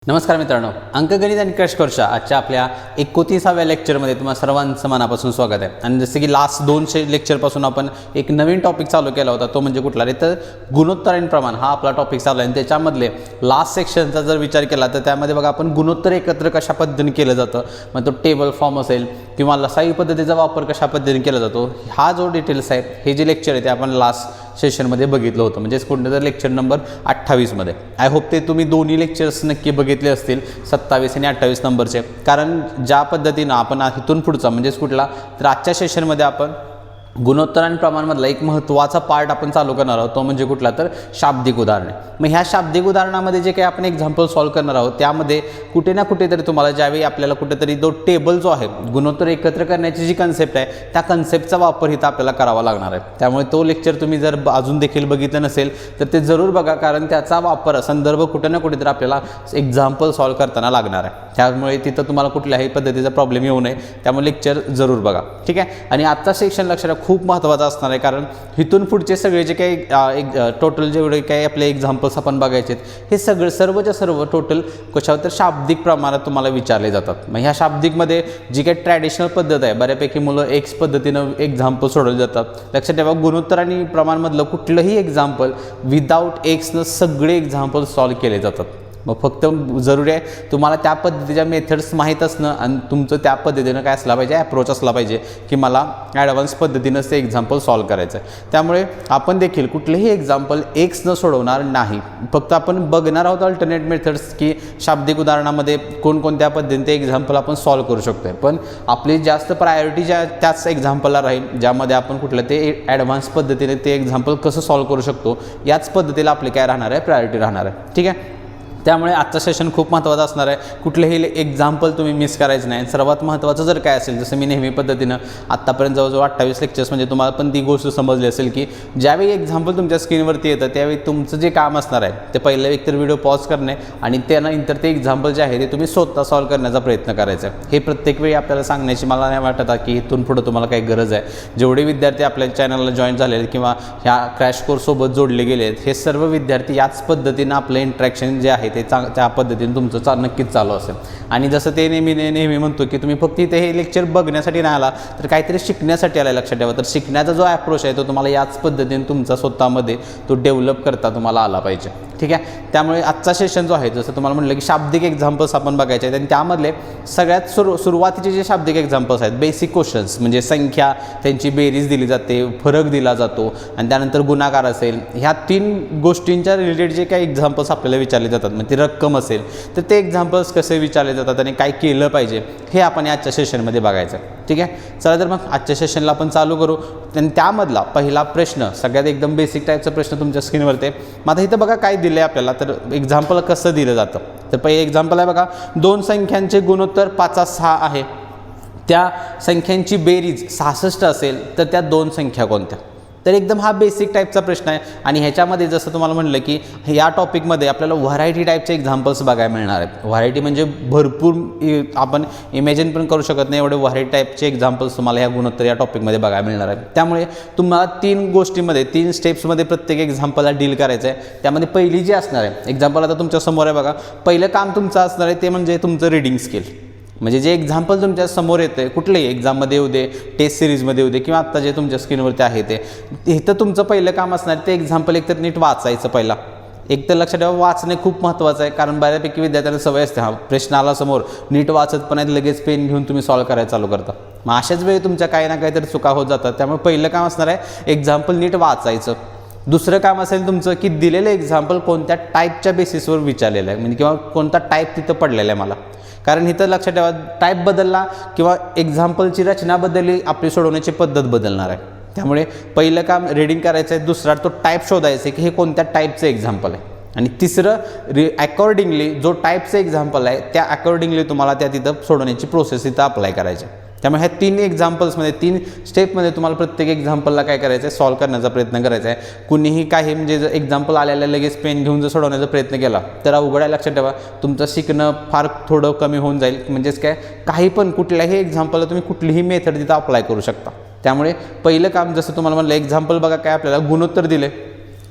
नमस्कार मित्रांनो, अंकगणित आणि क्रॅश कोर्सच्या आजच्या आपल्या 29व्या लेक्चरमध्ये तुम्हाला सर्वांचं मनापासून स्वागत आहे। आणि जसं की लास्ट 2 लेक्चरपासून आपण एक नवीन टॉपिक चालू केला होता, तो म्हणजे कुठला रे, तर गुणोत्तर आणि प्रमाण हा आपला टॉपिक चालू आहे। आणि त्याच्यामधले लास्ट सेक्शनचा जर विचार केला तर त्यामध्ये बघा आपण गुणोत्तर एकत्र कशा पद्धतीने केलं जातं, मग तो टेबल फॉर्म असेल किंवा लसाई पद्धतीचा वापर कशा पद्धतीने केला जातो, हा जो डिटेल्स आहे, हे जे लेक्चर आहे ते आपण लास्ट सेशनमध्ये बघितलं होतं, म्हणजे कोणतं तर लेक्चर नंबर 28मध्ये। आय होप ते तुम्ही दोन्ही लेक्चर्स नक्की बघितले असतील, 27 आणि 28 नंबरचे। कारण ज्या पद्धतीनं आपण इथून पुढचा म्हणजेच कुठला तर आजच्या सेशनमध्ये आपण गुणोत्तर आणि प्रमाणमधला एक महत्त्वाचा पार्ट आपण चालू करणार आहोत, तो म्हणजे कुठला तर शाब्दिक उदाहरणे। मग ह्या शाब्दिक उदाहरणामध्ये जे काही आपण एक्झाम्पल सॉल्व करणार आहोत त्यामध्ये कुठे ना कुठेतरी तुम्हाला ज्यावेळी आपल्याला कुठेतरी तो टेबल जो आहे गुणोत्तर एकत्र करण्याची जी कन्सेप्ट आहे त्या कन्सेप्टचा वापर इथं आपल्याला करावा लागणार आहे। त्यामुळे तो लेक्चर तुम्ही जर अजून देखील बघितलं नसेल तर ते जरूर बघा, कारण त्याचा वापर संदर्भ कुठे ना कुठेतरी आपल्याला एक्झाम्पल सॉल्व करताना लागणार आहे। त्यामुळे तिथं तुम्हाला कुठल्याही पद्धतीचा प्रॉब्लेम येऊ नये, त्यामुळे लेक्चर जरूर बघा, ठीक आहे। आणि आजचा सेक्शन लक्षात खूप महत्त्वाचा असणार आहे, कारण इथून पुढचे सगळे जे काही टोटल जेवढे काही आपले एक्झाम्पल्स आपण बघायचे हे सर्वच्या सर्व टोटल कशावर तर शाब्दिक प्रमाणात तुम्हाला विचारले जातात। मग ह्या शाब्दिकमध्ये जी काही ट्रॅडिशनल पद्धत आहे, बऱ्यापैकी मुलं एक्स पद्धतीनं एक्झाम्पल सोडवले जातात। लक्षात ठेवा, गुणोत्तर आणि प्रमाणमधलं कुठलंही एक्झाम्पल विदाऊट एक्सनं सगळे एक्झाम्पल सॉल्व केले जातात। मग फक्त जरुरी आहे तुम्हाला त्या पद्धतीच्या मेथड्स माहीत असणं आणि तुमचं त्या पद्धतीनं काय असला पाहिजे, ॲप्रोच असला पाहिजे की मला ॲडव्हान्स पद्धतीनं ते एक्झाम्पल सॉल्व करायचं आहे। त्यामुळे आपण देखील कुठलेही एक्झाम्पल एक्स न सोडवणार नाही, फक्त आपण बघणार आहोत अल्टरनेट मेथड्स की शाब्दिक उदाहरणामध्ये कोणकोणत्या पद्धतीने ते एक्झाम्पल आपण सॉल्व करू शकतो। पण आपली जास्त प्रायोरिटी त्याच एक्झाम्पलला राहील ज्यामध्ये आपण कुठलं ते ॲडव्हान्स पद्धतीने ते एक्झाम्पल कसं सॉल्व करू शकतो याच पद्धतीला आपली काय राहणार आहे, प्रायोरिटी राहणार आहे, ठीक आहे। त्यामुळे आजचं सेशन खूप महत्त्वाचं असणार आहे, कुठलेही एक्झाम्पल तुम्ही मिस करायचं नाही। सर्वात महत्त्वाचं जर काय असेल, जसं मी नेहमी पद्धतीनं आत्तापर्यंत जवळजवळ 28 लेक्चर्स म्हणजे तुम्हाला पण ती गोष्ट समजली असेल की ज्यावेळी एक्झाम्पल तुमच्या स्क्रीनवरती येतं त्यावेळी तुमचं जे काम असणार आहे ते पहिलं एकतर व्हिडिओ पॉज करणे आणि त्यानंतर ते एक्झाम्पल जे आहे ते तुम्ही स्वतः सॉल्व करण्याचा प्रयत्न करायचा आहे। हे प्रत्येक वेळी आपल्याला सांगण्याची मला नाही वाटत की इथून पुढं तुम्हाला काही गरज आहे। जेवढे विद्यार्थी आपल्या चॅनलला जॉईन झालेले किंवा ह्या क्रॅश कोर्ससोबत जोडले गेले आहेत, हे सर्व विद्यार्थी याच पद्धतीनं आपलं इंटरॅक्शन जे आहे ते त्या पद्धतीने तुमचं नक्कीच चालू असेल। आणि जसं ते नेहमी म्हणतो की तुम्ही फक्त इथे हे लेक्चर बघण्यासाठी नाही आला तर काहीतरी शिकण्यासाठी आला, लक्षात ठेवा। तर शिकण्याचा जो अप्रोच आहे तो तुम्हाला याच पद्धतीने तुमचा स्वतःमध्ये तो डेव्हलप करता तुम्हाला आला पाहिजे, ठीक आहे। त्यामुळे आजचा सेशन जो आहे, जसं तुम्हाला म्हटलं की शाब्दिक एक्झाम्पल्स आपण बघायचे आहेत आणि त्यामधले सगळ्यात सुरुवातीचे जे शाब्दिक एक्झाम्पल्स आहेत, बेसिक क्वेश्चन्स म्हणजे संख्या, त्यांची बेरीज दिली जाते, फरक दिला जातो आणि त्यानंतर गुणाकार असेल, ह्या 3 गोष्टींच्या रिलेटेड जे काही एक्झाम्पल्स आपल्याला विचारले जातात, म्हणजे ती रक्कम असेल तर ते एक्झाम्पल्स कसे विचारले जातात आणि काय केलं पाहिजे हे आपण आजच्या सेशनमध्ये बघायचं आहे, ठीक आहे। चला तर मग आजच्या सेशनला आपण चालू करू। आणि त्यामधला पहिला प्रश्न सगळ्यात एकदम बेसिक टाईपचा प्रश्न तुमच्या स्क्रीनवरती आहे। मग आता इथं बघा काय दिलं आहे आपल्याला, तर एक्झाम्पल कसं दिलं जातं। तर पहिलं एक्झाम्पल आहे बघा, 2 संख्यांचे गुणोत्तर 5/6 आहे, त्या संख्यांची बेरीज 66 असेल तर त्या 2 संख्या कोणत्या। तर एकदम हा बेसिक टाईपचा प्रश्न आहे। आणि ह्याच्यामध्ये जसं तुम्हाला म्हटलं की या टॉपिकमध्ये आपल्याला व्हरायटी टाईपचे एक्झाम्पल्स बघायला मिळणार आहेत। व्हरायटी म्हणजे भरपूर आपण इमॅजिन पण करू शकत नाही एवढे व्हरायटी टाईपचे एक्झाम्पल्स तुम्हाला ह्या गुणोत्तर या टॉपिकमध्ये बघायला मिळणार आहेत। त्यामुळे तुम्हाला 3 गोष्टीमध्ये 3 स्टेप्समध्ये प्रत्येक एक्झाम्पलला डील करायचं आहे। त्यामध्ये पहिली जी असणार आहे एक्झाम्पल आता तुमच्या समोर आहे बघा, पहिलं काम तुमचं असणार आहे ते म्हणजे तुमचं रीडिंग स्किल। म्हणजे जे एक्झाम्पल तुमच्या समोर येतं आहे, कुठलेही एक्झाममध्ये येऊ दे, टेस्ट सिरीजमध्ये येऊ दे किंवा आत्ता जे तुमच्या स्क्रीनवरती आहे ते, इथं तुमचं पहिलं काम असणार ते एक्झाम्पल एकतर नीट वाचायचं। पहिला एक तर लक्षात ठेवा, वाचणे खूप महत्त्वाचं आहे, कारण बऱ्यापैकी विद्यार्थ्यांना सवय असते हा प्रश्न आला समोर नीट वाचत पण आहेत, लगेच पेन घेऊन तुम्ही सॉल्व करायला चालू करता। मग अशाच वेळी तुमच्या काही ना काहीतरी चुका होत जातात। त्यामुळे पहिलं काम असणार आहे एक्झाम्पल नीट वाचायचं। दुसरं काम असेल तुमचं की दिलेलं एक्झाम्पल कोणत्या टाईपच्या बेसिसवर विचारलेलं आहे, म्हणजे किंवा कोणता टाईप तिथं पडलेला आहे मला। कारण इथं लक्षात ठेवा, टाईप बदलला किंवा एक्झाम्पलची रचना बदलली, आपली सोडवण्याची पद्धत बदलणार आहे। त्यामुळे पहिलं काम रीडिंग करायचं आहे, दुसरा तो टाईप शोधायचं आहे की हे कोणत्या टाईपचं एक्झाम्पल आहे, आणि तिसरं अकॉर्डिंगली जो टाईपचं एक्झाम्पल आहे त्या अकॉर्डिंगली तुम्हाला त्या तिथं सोडवण्याची प्रोसेस इथं अप्लाय करायची आहे। त्यामुळे ह्या 3 एक्झाम्पल्समध्ये 3 स्टेपमध्ये तुम्हाला प्रत्येक एक्झाम्पलला काय करायचं आहे, सॉल्व करण्याचा प्रयत्न करायचा आहे। कुणीही काही म्हणजे जर एक्झाम्पल आलेल्या लगेच पेन घेऊन जर सोडवण्याचा प्रयत्न केला तर अवघड आहे, लक्षात ठेवा। तुमचं शिकणं फार थोडं कमी होऊन जाईल। म्हणजेच काय, काही पण कुठल्याही एक्झाम्पलला तुम्ही कुठलीही मेथड तिथं अप्लाय करू शकता। त्यामुळे पहिलं काम जसं तुम्हाला म्हणलं, एक्झाम्पल बघा काय आपल्याला गुणोत्तर दिले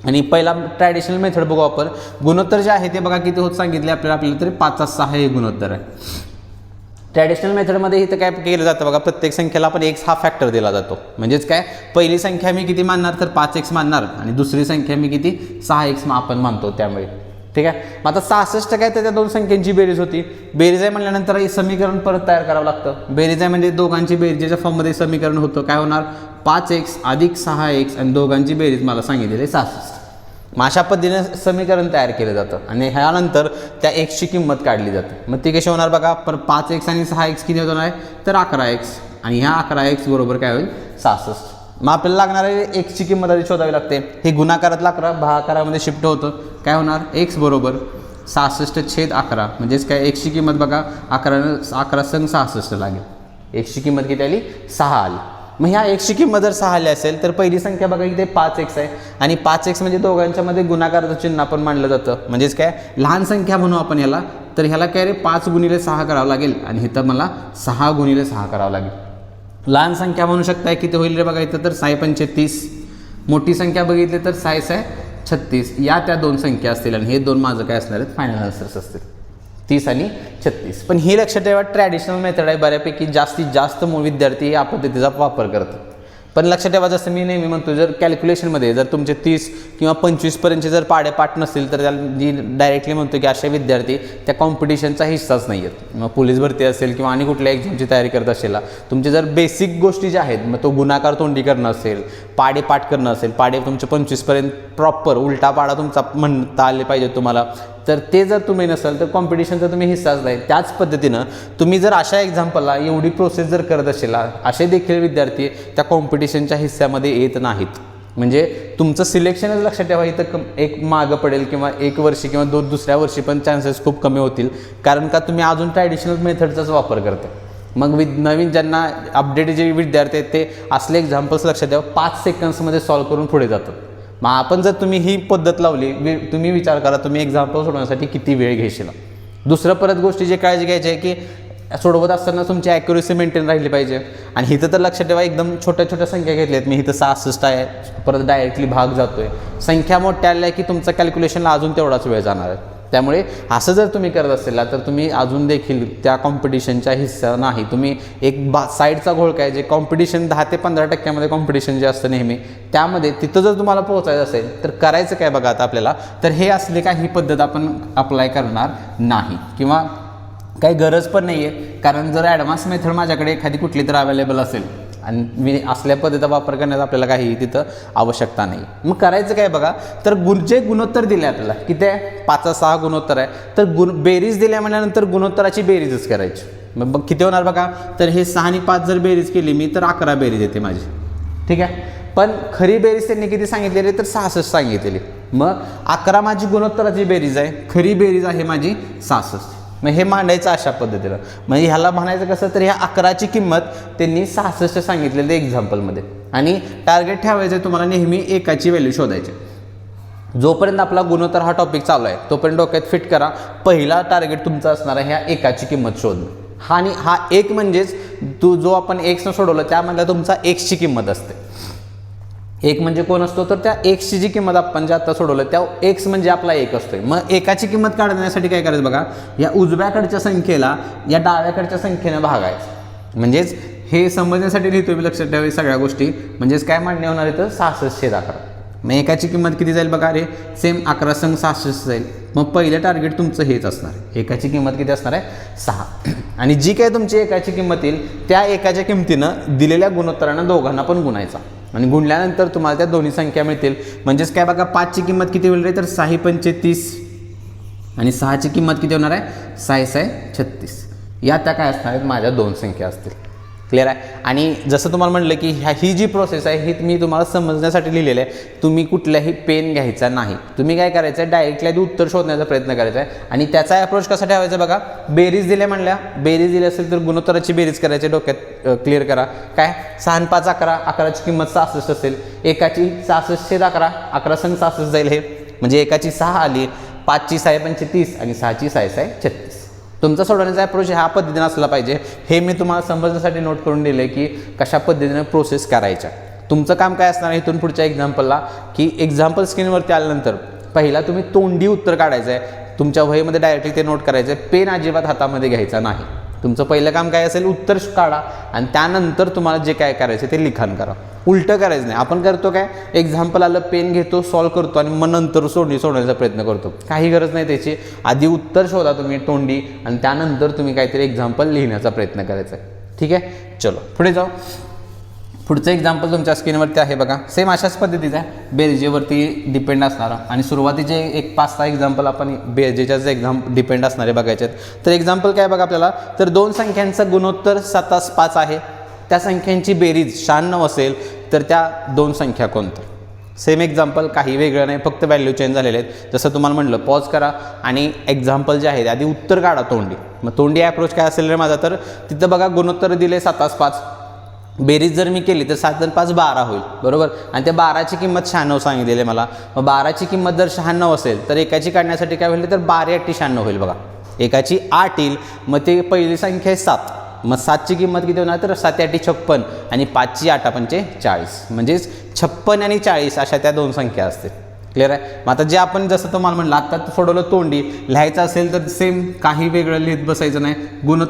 आणि पहिला ट्रॅडिशनल मेथड बघू आपण. गुणोत्तर जे आहे ते बघा किती होत सांगितले आपल्याला तरी 5/6 हे गुणोत्तर आहे. ट्रॅडिशनल मेथडमध्ये इथं काय केलं जातं बघा, प्रत्येक संख्येला आपण x हा फॅक्टर दिला जातो. म्हणजेच काय, पहिली संख्या मी किती मानणार तर 5x मानणार आणि दुसरी संख्या मी किती 6x आपण मानतो. त्यामुळे ठीक आहे. मग आता 66 काय तर त्या दोन संख्यांची बेरीज होती. बेरीज आहे म्हणल्यानंतर हे समीकरण परत तयार करावं लागतं. बेरीज आहे म्हणजे दोघांची बेरीजच्या फॉर्ममध्ये समीकरण होतं. काय होणार 5x अधिक 6x आणि दोघांची बेरीज मला सांगितलेली 66. मग अशा पद्धतीने समीकरण तयार केलं जातं आणि ह्यानंतर त्या एक्सची किंमत काढली जाते. मग ती कशी होणार बघा, पर 5x आणि 6x किती होणार आहे तर 11x आणि ह्या 11x बरोबर काय होईल 66. मग आपल्याला लागणार आहे एक्सची किंमत आधी शोधावी लागते. हे गुणाकारातला 11 भागाकारामध्ये शिफ्ट होतं. काय होणार x बरोबर 66/11 म्हणजेच काय एक्सची किंमत बघा 11 संग 66 लागेल. एक्सची किंमत किती आली 6 आली. मग ह्या एक्सची किंमत जर 6 आली असेल तर पहिली संख्या बघा इथे 5x आहे आणि 5x म्हणजे दोघांच्यामध्ये गुणाकाराचं चिन्ह आपण मानलं जातं. म्हणजेच काय लहान संख्या म्हणू आपण ह्याला, तर ह्याला काय रे 5 गुणिले 6 करावं लागेल आणि इथं मला 6 गुणिले 6 करावं लागेल. लहान संख्या म्हणू शकताय किती होईल रे बघा इथं तर 6×35. मोठी संख्या बघितली तर 6×36. या त्या दोन संख्या असतील आणि हे दोन माझं काय असणार आहेत फायनल आन्सर्स असतील 30 आणि 36. पण ही लक्षात ठेवा ट्रॅडिशनल मेथड आहे. बऱ्यापैकी जास्तीत जास्त विद्यार्थी या पद्धतीचा वापर करतात. पण लक्षात ठेवा जसं मी नेहमी म्हणतो, जर कॅल्क्युलेशनमध्ये जर तुमचे 30 किंवा 25पर्यंतचे जर पाठ नसतील तर त्याला जी डायरेक्टली म्हणतो की असे विद्यार्थी त्या कॉम्पिटिशनचा हिस्साच नाही आहेत. मग पोलीस भरती असेल किंवा आणि कुठल्या एक्झामची तयारी करत असेल, तुमचे जर बेसिक गोष्टी ज्या आहेत, मग तो गुणाकार तोंडी करणं असेल, पाठ करणं असेल, पाढे तुमचे 25पर्यंत प्रॉपर उलटा पाडा तुमचा म्हणता आले पाहिजे तुम्हाला, तर ते जर तुम्ही नसाल तर कॉम्पिटिशनचा तुम्ही हिस्साच नाही. त्याच पद्धतीनं तुम्ही जर अशा एक्झाम्पलला एवढी प्रोसेस जर करत असेल, असे देखील विद्यार्थी त्या कॉम्पिटिशनच्या हिस्स्यामध्ये येत नाहीत. म्हणजे तुमचं सिलेक्शनच लक्षात ठेवा इथं एक मागं पडेल किंवा 1 वर्ष किंवा दुसऱ्या वर्षी पण चान्सेस खूप कमी होतील. कारण का तुम्ही अजून ट्रॅडिशनल मेथडचाच वापर करता. मग नवीन ज्यांना अपडेटेड जे विद्यार्थी आहेत ते असले एक्झाम्पल्स लक्षात ठेवा 5 सेकंड्समध्ये सॉल्व्ह करून पुढे जातात. मग आपण जर तुम्ही ही पद्धत लावली, तुम्ही विचार करा तुम्ही एक्झाम्पल सोडवण्यासाठी किती वेळ घेशील. दुसरं परत गोष्टी जे काळजी घ्यायची आहे की सोडवत असताना तुमची ॲक्युरेसी मेंटेन राहिली पाहिजे. आणि इथं तर लक्षात ठेवा एकदम छोट्या संख्या घेतल्या आहेत. मी इथं 66 आहे, परत डायरेक्टली भाग जातो आहे. संख्या मोठ्या आल्या की तुमचा कॅल्क्युलेशनला अजून तेवढाच वेळ जाणार आहे. त्यामुळे असं जर तुम्ही करत असेल तर तुम्ही अजून देखील त्या कॉम्पिटिशनच्या हिस्सा नाही. तुम्ही एक साईडचा घोळका आहे जे कॉम्पिटिशन 10 ते 15% कॉम्पिटिशन जे असतं नेहमी, त्यामध्ये तिथं जर तुम्हाला पोहोचायचं असेल तर करायचं काय बघा आता आपल्याला, तर हे असले का ही पद्धत आपण अप्लाय करणार नाही किंवा काही गरज पण नाही आहे. कारण जर ॲडव्हान्स मेथड माझ्याकडे एखादी कुठली तर अवेलेबल असेल आणि मी असल्या पद्धतीचा वापर करण्याचा आपल्याला काही तिथं आवश्यकता नाही. मग करायचं काय बघा, तर जे गुणोत्तर दिले आपल्याला किती आहे 5/6 गुणोत्तर आहे, तर बेरीज दिल्या म्हणल्यानंतर गुणोत्तराची बेरीजच करायची. मग किती होणार बघा, तर हे 6 आणि 5 जर बेरीज केली मी तर 11 बेरीज येते माझी. ठीक आहे. पण खरी बेरीज त्यांनी किती सांगितलेली तर 66 सांगितलेली. मग 11 माझी गुणोत्तराची बेरीज आहे, खरी बेरीज आहे माझी 66. मग हे मांडायचं अशा पद्धतीनं. म्हणजे ह्याला म्हणायचं कसं, तर ह्या 11ची किंमत त्यांनी 66 सांगितलेलं एक्झाम्पलमध्ये. आणि टार्गेट ठेवायचं आहे तुम्हाला नेहमी एकाची व्हॅल्यू शोधायची. जोपर्यंत आपला गुणोत्तर हा टॉपिक चालू आहे तोपर्यंत डोक्यात फिट करा, पहिला टार्गेट तुमचा असणार आहे ह्या एकाची किंमत शोधणं. आणि हा एक म्हणजेच जो आपण एक्सनं सोडवलं त्यामधला तुमचा एक्सची किंमत असते. एक म्हणजे कोण असतो, तर त्या एक्सची जी किंमत आपण जे आता सोडवलं त्या एक्स म्हणजे आपला एक असतोय. मग एकाची किंमत काढण्यासाठी काय करायचं बघा, या उजव्याकडच्या संख्येला या डाव्याकडच्या संख्येनं भागायचं. म्हणजेच हे समजण्यासाठी लिहितो मी, लक्षात ठेवायचं सगळ्या गोष्टी. म्हणजेच काय मांडणे होणार आहे तर 66/11. मग एकाची किंमत किती जाईल बघा, रे सेम 11 संग 66 जाईल. मग पहिलं टार्गेट तुमचं हेच असणार आहे. एकाची किंमत किती असणार आहे 6. आणि जी काय तुमची एकाची किंमत येईल त्या एकाच्या किंमतीनं दिलेल्या गुणोत्तरांना दोघांना पण गुणायचा आणि गुणल्यानंतर तुम्हाला त्या दोन्ही संख्या मिळतील. म्हणजेच काय बघा 5ची किंमत किती होईल रे तर 6×5 आणि 6ची किंमत किती होणार आहे 6×36. या त्या काय असणार आहेत माझ्या 2 संख्या असतील. क्लिअर आहे. आणि जसं तुम्हाला म्हटलं की ही जी प्रोसेस आहे ही मी तुम्हाला समजण्यासाठी लिहिलेलं आहे. तुम्ही कुठल्याही पेन घ्यायचा नाही. तुम्ही काय करायचं आहे डायरेक्टली आधी उत्तर शोधण्याचा प्रयत्न करायचा आहे. आणि त्याचा अप्रोच कसा ठेवायचा बघा, बेरीज दिल्या म्हणल्या, बेरीज दिली असेल तर गुणोत्तराची बेरीज करायची, डोक्यात क्लिअर करा. काय 6 आणि 5 11, 11ची किंमत 66 असेल, एकाची 66/11, 11 संग 66 जाईल. हे म्हणजे एकाची 6 आली, 5ची 6×35 आणि 6ची 6×36. तुमचा सोडवण्याचा अप्रोच ह्या पद्धतीने असला पाहिजे. हे मी तुम्हाला समजण्यासाठी नोट करून दिले की कशा पद्धतीने प्रोसेस करायच्या. तुमचं काम काय असणार आहे इथून पुढच्या एक्झाम्पलला, की एक्झाम्पल स्क्रीनवरती आल्यानंतर पहिला तुम्ही तोंडी उत्तर काढायचं आहे, तुमच्या वहीमध्ये डायरेक्टली ते नोट करायचं आहे, पेन अजिबात हातामध्ये घ्यायचा नाही. तुमचं पहिलं काम काय असेल, उत्तर काढा आणि त्यानंतर तुम्हाला जे काय करायचं ते लिखाण करा. उलटं करायचं नाही. आपण करतो काय, एक्झाम्पल आलं पेन घेतो, सॉल्व करतो आणि मग नंतर सोडण्याचा प्रयत्न करतो. काही गरज नाही त्याची. आधी उत्तर शोधा तुम्ही तोंडी आणि त्यानंतर तुम्ही काहीतरी एक्झाम्पल लिहिण्याचा प्रयत्न करायचा आहे. ठीक आहे, चलो पुढे जाऊ. पुढचं एक्झाम्पल तुमच्या स्क्रीनवरती आहे बघा. सेम अशाच पद्धतीचं आहे, बेरजेवरती डिपेंड असणारं आणि सुरुवातीचे एक 5-6 एक्झाम्पल आपण बेरजेच्याच डिपेंड असणारे बघायचे आहेत. तर एक्झाम्पल काय बघा आपल्याला, तर 2 संख्यांचं गुणोत्तर 27-5 आहे, त्या संख्यांची बेरीज 96 असेल तर त्या 2 संख्या कोणत्या. सेम एक्झाम्पल, काही वेगळं नाही, फक्त व्हॅल्यू चेंज झालेले आहेत. जसं तुम्हाला म्हटलं पॉज करा आणि एक्झाम्पल जे आहे आधी उत्तर काढा तोंडी. मग तोंडी अप्रोच काय असेल रे माझा, तर तिथं बघा गुणोत्तर दिले 27-5, बेरीज जर मी केली तर 7 आणि 5 12 होईल, बरोबर. आणि त्या 12ची किंमत 96 सांगितलेली आहे मला. मग 12ची किंमत जर 96 असेल तर एकाची काढण्यासाठी काय होईल, तर 12×8 होईल बघा. एकाची 8 येईल, मग ते पहिली संख्या आहे 7, मग 7ची किंमत किती होणार, तर 7×8 आणि 5ची 8×5 40, म्हणजेच 56 आणि 40 अशा त्या 2 संख्या असतील. क्लिअर आहे. मग आता जे आपण जसं तुम्हाला म्हणलं आत्ता सोडवलं तोंडी, लिहायचं असेल तर सेम काही वेगळं लिहित बसायचं नाही.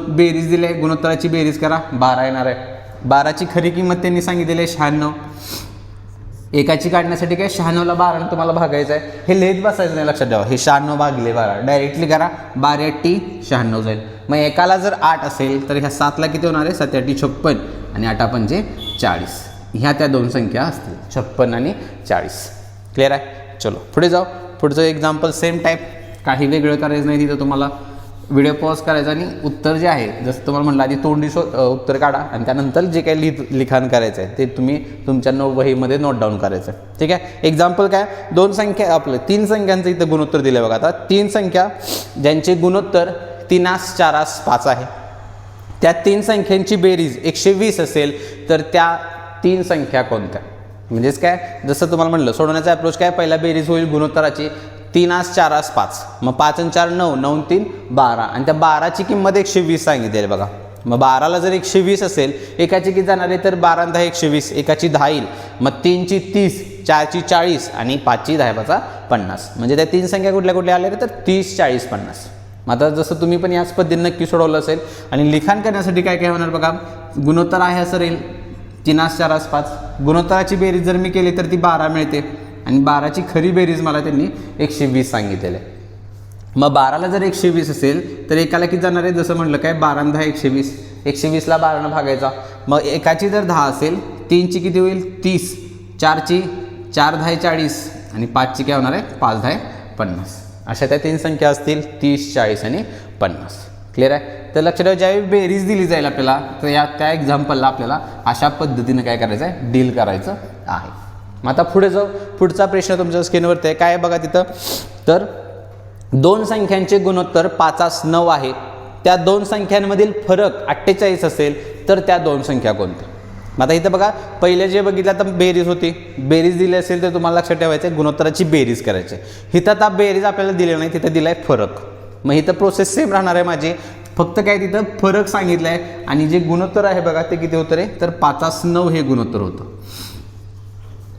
बेरीज दिली आहे, गुणोत्तराची बेरीज करा, 12 येणार आहे. 12ची खरी किंमत त्यांनी सांगितलेली आहे 96. एकाची काढण्यासाठी काय 96ला 12 तुम्हाला भागायचं आहे. हे लिहित बसायचं नाही, लक्षात ठेवा. हे 96 भागिले 12 डायरेक्टली करा, 12×8 96 जाईल. मग एकाला जर 8 असेल तर ह्या 7ला किती होणार आहे, 7×8 आणि 8×5 40. ह्या त्या 2 संख्या असतील, 56 आणि 40. क्लिअर आहे. चलो पुढे जाऊ. पुढचं एक्झाम्पल सेम टाईप, काही वेगळं करायचं नाही. तिथं तुम्हाला व्हिडिओ पॉज करायचा आणि उत्तर जे आहे जसं तुम्हाला म्हटलं आधी तोंडी उत्तर काढा आणि त्यानंतर जे काही लिखाण करायचं आहे ते तुम्ही तुमच्या वहीमध्ये नोट डाऊन करायचं आहे. ठीक आहे. एक्झाम्पल काय, 2 संख्या आपलं 3 संख्यांचं इथं गुणोत्तर दिलं बघा. आता 3 संख्या ज्यांचे गुणोत्तर 3×4×5 आहे, त्या 3 संख्यांची बेरीज 120 असेल तर त्या 3 संख्या कोणत्या. म्हणजेच काय, जसं तुम्हाला म्हटलं सोडवण्याचा अप्रोच काय, पहिला बेरीज होईल गुणोत्तराची 3×4×5, मग 5 आणि 4 9, 9 3 12 आणि त्या 12ची किंमत 120 सांगितली आहे बघा. मग 12ला जर 120 असेल, एकाची किती जाणार आहे, तर 12 आणि 10 120, एकाची 10 येईल, मग 3ची 30, 4ची 40 आणि 5ची 10 50. म्हणजे त्या 3 संख्या कुठल्या कुठल्या आल्या तर 30 40 50. मग आता जसं तुम्ही पण याच पद्धतीने नक्की सोडवलं असेल. आणि लिखाण करण्यासाठी काय काय होणार बघा, गुणोत्तर आहे असं राहील 3×4×5, गुणोत्तराची बेरीज जर मी केली तर ती 12 मिळते आणि 12ची खरी बेरीज मला त्यांनी 120 सांगितलेलं आहे. मग 12ला जर 120 असेल तर एकाला किती जाणार आहे, जसं म्हटलं काय 12 आणि 10 120, 120ला 12 भागायचा. मग एकाची जर 10 असेल, 3ची किती होईल 30, 4ची 4×10 40 आणि 5ची काय होणार आहे 5×10 50. अशा त्या 3 संख्या असतील 30 40 आणि 50. क्लिअर आहे. तर लक्षात ठेवा, ज्यावेळी बेरीज दिली जाईल आपल्याला तर त्या एक्झाम्पलला आपल्याला अशा पद्धतीनं काय करायचं आहे, डील करायचं आहे. मग आता पुढे जाऊ. पुढचा प्रश्न तुमच्या स्क्रीनवरती आहे, काय बघा तिथं, तर 2 संख्यांचे गुणोत्तर 5×9 आहे, त्या 2 संख्यांमधील फरक 48 असेल तर त्या 2 संख्या कोणत्या. मग आता इथं बघा, पहिले जे बघितलं तर बेरीज होती, बेरीज दिली असेल तर तुम्हाला लक्षात ठेवायचं आहे गुणोत्तराची बेरीज करायची. इथं आता बेरीज आपल्याला दिली नाही, तिथं दिला आहे फरक. मग इथं प्रोसेस सेम राहणार आहे माझी, फक्त काय तिथं फरक सांगितलं आहे आणि जे गुणोत्तर आहे बघा ते किती होतं रे, तर 5×9 हे गुणोत्तर होतं.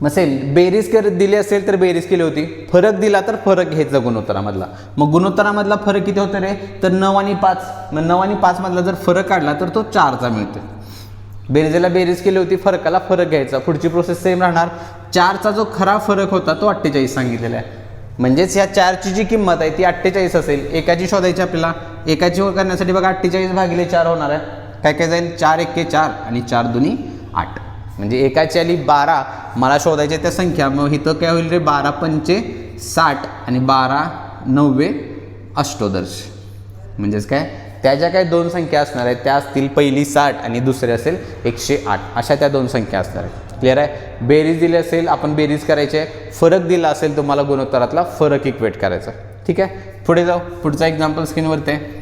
मग सेम बेरीज दिली असेल तर बेरीज केली होती, फरक दिला तर फरक घ्यायचा गुणोत्तरामधला. मग गुणोत्तरामधला फरक किती होतं रे, तर 9 आणि 5. मग 9 आणि 5 मधला जर फरक काढला तर तो 4चा मिळतो. बेरीजला बेरीज केली होती, फरकाला फरक घ्यायचा. पुढची प्रोसेस सेम राहणार. 4चा जो खरा फरक होता तो 48 सांगितलेला आहे. म्हणजेच ह्या 4ची जी किंमत आहे ती 48 असेल. एकाची शोधायची आपल्याला, एकाची करण्यासाठी बघा 48 भागिले 4 होणार आहे. काय काय जाईल, 4 × 1 4 आणि 4 2 8. म्हणजे एकाची आली 12, मला शोधायच्या त्या संख्या. मग इथं काय होईल रे, 12 पंचे 60 आणि 12 9 अष्टोदर्श. म्हणजेच काय, त्या ज्या काही 2 संख्या असणार आहेत त्या असतील, पहिली 60 आणि दुसरी असेल 108. अशा त्या 2 संख्या असणार आहेत. क्लिअर आहे. बेरीज दिली असेल आपण बेरीज करायची आहे, फरक दिला असेल तुम्हाला गुणोत्तरातला फरक इक्वेट करायचा. ठीक आहे. पुढे जाऊ. पुढचा एक्झाम्पल स्क्रीनवरती आहे,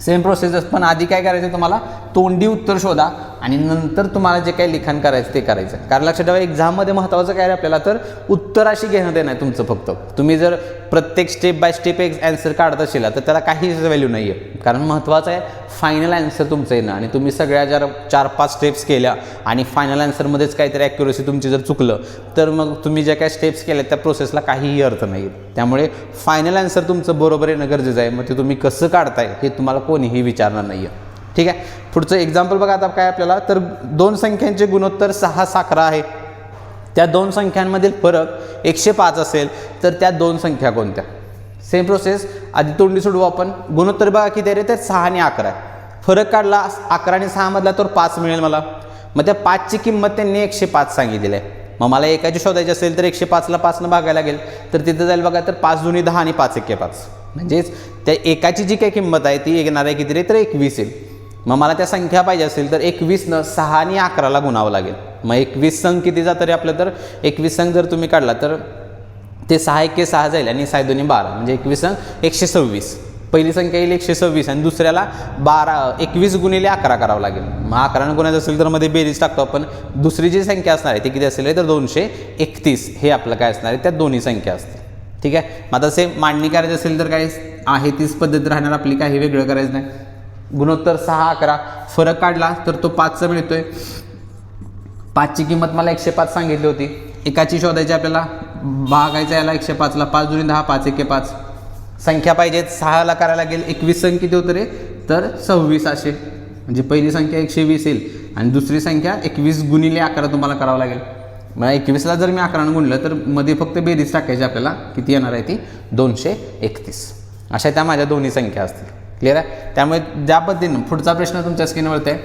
सेम प्रोसेस पण आधी काय करायचं तुम्हाला, तोंडी उत्तर शोधा आणि नंतर तुम्हाला जे काही लिखाण करायचं ते करायचं. कारण लक्षात ठेवा एक्झाममध्ये महत्त्वाचं काय आहे आपल्याला तर उत्तराशी घेणं देणं आहे तुमचं. फक्त तुम्ही जर प्रत्येक स्टेप बाय स्टेप एक ॲन्सर काढत असेल तर त्याला काहीच व्हॅल्यू नाही आहे. कारण महत्त्वाचं आहे फायनल ॲन्सर तुमचं येणं. आणि तुम्ही सगळ्या जर 4-5 स्टेप्स केल्या आणि फायनल ॲन्सरमध्येच काहीतरी ॲक्युरेसी तुमची जर चुकलं तर मग तुम्ही ज्या काही स्टेप्स केल्या त्या प्रोसेसला काहीही अर्थ नाही. त्यामुळे फायनल ॲन्सर तुमचं बरोबर येणं गरजेचं आहे. मग ते तुम्ही कसं काढताय हे तुम्हाला कोणीही विचारणार नाही आहे. ठीक आहे. पुढचं एक्झाम्पल बघा आता काय आपल्याला तर 2 संख्यांचे गुणोत्तर 6-11 आहे. त्या 2 संख्यांमधील फरक 105 असेल तर त्या 2 संख्या कोणत्या. सेम प्रोसेस आधी तोंडी सोडवू आपण. गुणोत्तर बघा किती आहे रे तर 6 आणि 11 आहे. फरक काढला 11 आणि 6 मधला तर 5 मिळेल मला. मग त्या 5ची किंमत त्यांनी 105 सांगितलेली आहे. मग मला एकाची शोधायची असेल तर 105ला 5नं भागायला लागेल तर तिथं जाईल बघा तर 5 दुनी 10 आणि 5 एके 5 म्हणजेच त्या एकाची जी काही किंमत आहे ती येणार आहे किती रे तर 21 येईल. मग मला त्या संख्या पाहिजे असेल तर 21नं 6 आणि 11ला गुणावं लागेल. मग 21 संघ किती जातं रे आपलं तर 21 संघ जर तुम्ही काढला तर ते 6 एके 6 जाईल आणि 6 दुनी 12 म्हणजे 21 संघ 126. पहिली संख्या येईल 126 आणि दुसऱ्याला 21 गुणिले 11 करावं लागेल. मग 11 गुणायचं असेल तर मध्ये बेरीज टाकतो आपण. दुसरी जी संख्या असणार आहे ती किती असेल तर 231 हे आपलं काय असणार आहे त्या दोन्ही संख्या असतील. ठीक आहे. मग आता सेम मांडणी करायची असेल तर काय आहे तीच पद्धत राहणार आपली. काही वेगळं करायचं नाही. गुणोत्तर 6-11 फरक काढला तर तो 5चा मिळतोय. 5ची किंमत मला 105 सांगितली होती. एकाची शोधायची आपल्याला भागायचं याला 105ला 5 दुनी 10 5 एके 5 संख्या पाहिजेत 6ला करायला लागेल. 21 संख्या किती होतं रे तर 26 असे म्हणजे पहिली संख्या 120 येईल आणि दुसरी संख्या 21 गुणिले 11 तुम्हाला करावं लागेल. मग 21ला जर मी 11 गुणलं तर मध्ये फक्त बेरीज टाकायची आपल्याला किती येणार आहे ती 231. अशा त्या माझ्या दोन्ही संख्या असतील. क्लिअर आहे. त्यामुळे ज्या पद्धतीनं पुढचा प्रश्न तुमच्या स्क्रीनवरती आहे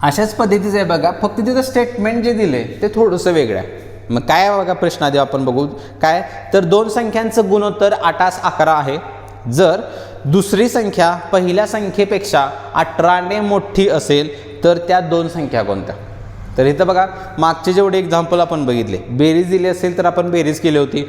अशाच पद्धतीचं आहे बघा. फक्त तिथं स्टेटमेंट जे दिले ते थोडंसं वेगळं आहे. मग काय आहे बघा प्रश्न आधी आपण बघू. काय तर 2 संख्यांचं गुणोत्तर 8-11 आहे. जर दुसरी संख्या पहिल्या संख्येपेक्षा 18ने मोठी असेल तर त्या 2 संख्या कोणत्या. तर इथं बघा मागचे जेवढे एक्झाम्पल आपण बघितले बेरीज दिली असेल तर आपण बेरीज केली होती.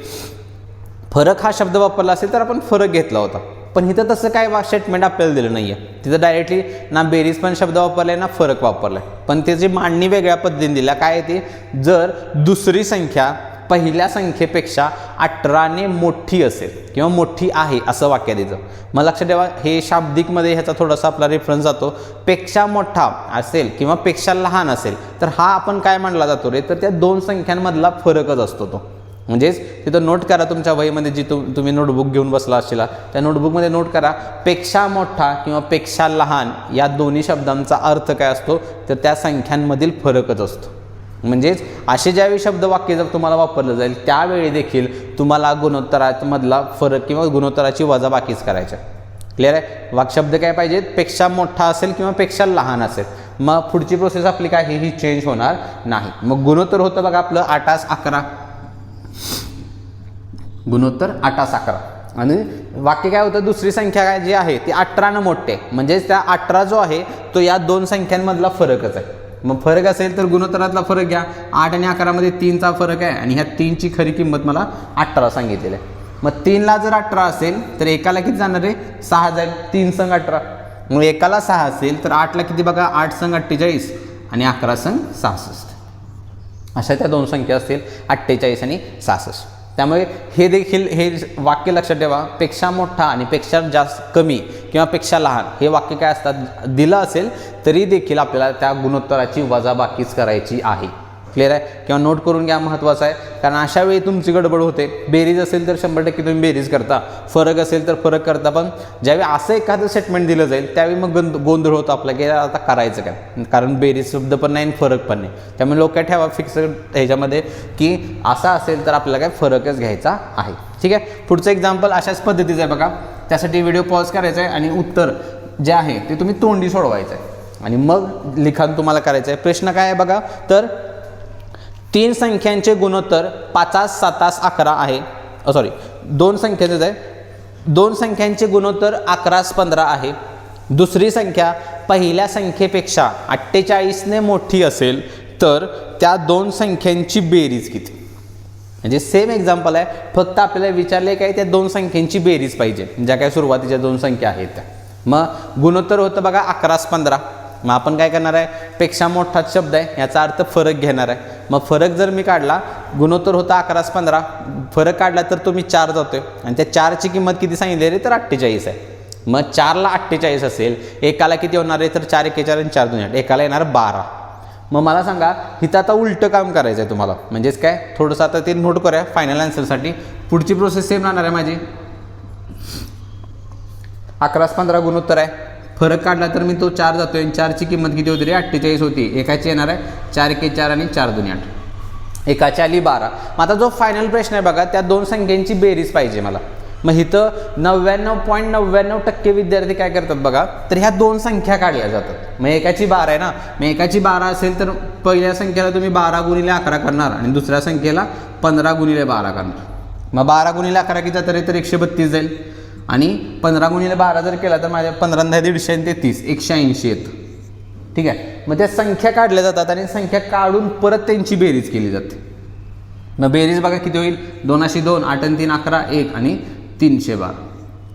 फरक हा शब्द वापरला असेल तर आपण फरक घेतला होता. पण इथं तसं काय स्टेटमेंट आपल्याला दिलं नाही आहे. तिथं डायरेक्टली ना बेरीज पण शब्द वापरला आहे ना फरक वापरला आहे. पण त्याची मांडणी वेगळ्या पद्धतीने दिल्या. काय आहे ती जर दुसरी संख्या पहिल्या संख्येपेक्षा 18ने मोठी असेल किंवा मोठी आहे असं वाक्य द्यायचं. मग लक्षात ठेवा हे शाब्दिकमध्ये ह्याचा थोडासा आपला रेफरन्स जातो. पेक्षा मोठा असेल किंवा पेक्षा लहान असेल तर हा आपण काय मानला जातो रे तर त्या 2 संख्यांमधला फरकच असतो तो. म्हणजेच तिथं नोट करा तुमच्या वहीमध्ये जी तुम्ही नोटबुक घेऊन बसला असला त्या नोटबुकमध्ये नोट करा पेक्षा मोठा किंवा पेक्षा लहान या दोन्ही शब्दांचा अर्थ काय असतो तर त्या संख्यांमधील फरकच असतो. म्हणजेच असे ज्यावेळी शब्द वाक्य जर तुम्हाला वापरलं जाईल त्यावेळी देखील तुम्हाला गुणोत्तरामधला फरक किंवा गुणोत्तराची वजाबाकीच करायची. क्लिअर आहे. वाक्शब्द काय पाहिजेत पेक्षा मोठा असेल किंवा पेक्षा लहान असेल. मग पुढची प्रोसेस आपली काय ही चेंज होणार नाही. मग गुणोत्तर होतं बघा आपलं 8-11 गुणोत्तर 8-11 आणि वाक्य काय होतं दुसरी संख्या काय जी आहे ती 18ने मोठे म्हणजेच त्या 18 जो आहे तो या 2 संख्यांमधला फरकच आहे. मग फरक असेल तर गुणोत्तरातला फरक घ्या. 8 आणि 11 मध्ये 3चा फरक आहे आणि ह्या 3ची खरी किंमत मला 18 सांगितलेली आहे. मग 3ला जर 18 असेल तर एकाला किती जाणार आहे 6 जाईल. 3 संग 18 मग एकाला 6 असेल तर 8ला किती बघा 8 संग 48 आणि 11 संग 66. अशा त्या 2 संख्या असतील 48 आणि 66. त्यामुळे हे देखील हे वाक्य लक्षात ठेवा पेक्षा मोठा आणि पेक्षा जास्त कमी किंवा पेक्षा लहान हे वाक्य काय असतात दिलं असेल तरी देखील आपल्याला त्या गुणोत्तराची वजाबाकीच करायची आहे. क्लिअर आहे. किंवा नोट करून घ्या महत्त्वाचं आहे. कारण अशा वेळी तुमची गडबड होते. बेरीज असेल तर 100% तुम्ही बेरीज करता. फरक असेल तर फरक करता. पण ज्यावेळी असं एखादं स्टेटमेंट दिलं जाईल त्यावेळी मग गोंधळ होतो आपला की आता करायचं काय. कारण बेरीज शब्द पण नाही आणि फरक पण नाही. त्यामुळे लोक काय ठेवा फिक्स ह्याच्यामध्ये की असं असेल तर आपल्याला काय फरकच घ्यायचा आहे. ठीक आहे. पुढचं एक्झाम्पल अशाच पद्धतीचं आहे बघा. त्यासाठी व्हिडिओ पॉज करायचा आहे आणि उत्तर जे आहे ते तुम्ही तोंडी सोडवायचं आहे आणि मग लिखाण तुम्हाला करायचं आहे. प्रश्न काय आहे बघा तर 3 संख्यांचे गुणोत्तर 5, 7, 11 आहे. सॉरी 2 संख्येचंच आहे. 2 संख्यांचे गुणोत्तर 11, 15 आहे. दुसरी संख्या पहिल्या संख्येपेक्षा 48ने मोठी असेल तर त्या 2 संख्यांची बेरीज किती. म्हणजे सेम एक्झाम्पल आहे फक्त आपल्याला विचारले काय त्या 2 संख्यांची बेरीज पाहिजे ज्या काय सुरुवातीच्या 2 संख्या आहेत त्या. मग गुणोत्तर होतं बघा 11/15. मग आपण काय करणार आहे, पेक्षा मोठाच शब्द आहे याचा अर्थ फरक घेणार आहे. मग फरक जर मी काढला, गुणोत्तर होता 11/15, फरक काढला तर तो मी 4 जातोय आणि त्या 4ची किंमत किती सांगितलेली तर 48 आहे. मग 4ला 48 असेल, एकाला किती होणार आहे तर 4 एके 4 आणि 4 2 8, एकाला येणार 12. मग मला सांगा इथं आता उलटं काम करायचं आहे तुम्हाला, म्हणजेच काय थोडंसं आता ते नोट करूया फायनल आन्सरसाठी. पुढची प्रोसेस सेम राहणार आहे माझी. 11/15 गुणोत्तर आहे, फरक काढला तर मी तो 4 जातोय आणि 4ची किंमत किती होती रे 48 होती. एकाची येणार आहे 4 एके 4 आणि 4 2 8, एकाची आली 12. मग आता जो फायनल प्रश्न आहे बघा, त्या दोन संख्यांची बेरीज पाहिजे मला. मग इथं 99.99% विद्यार्थी काय करतात बघा, तर ह्या दोन संख्या काढल्या जातात. मग एकाची 12 आहे ना, मग एकाची 12 असेल तर पहिल्या संख्येला तुम्ही 12 गुणिले 11 करणार आणि दुसऱ्या संख्येला 15 गुणिले 12 करणार. मग 12 गुणिले 11 किती जातं रे तर 132 जाईल आणि 15 गुणिले 12 जर केला तर माझ्या 15 150 आणि 30 180 येतं. ठीक आहे. मग त्या संख्या काढल्या जातात आणि संख्या काढून परत त्यांची बेरीज केली जाते. मग बेरीज बघा किती होईल, 2 अशी 2, 8 आणि 3 11, 1 आणि 312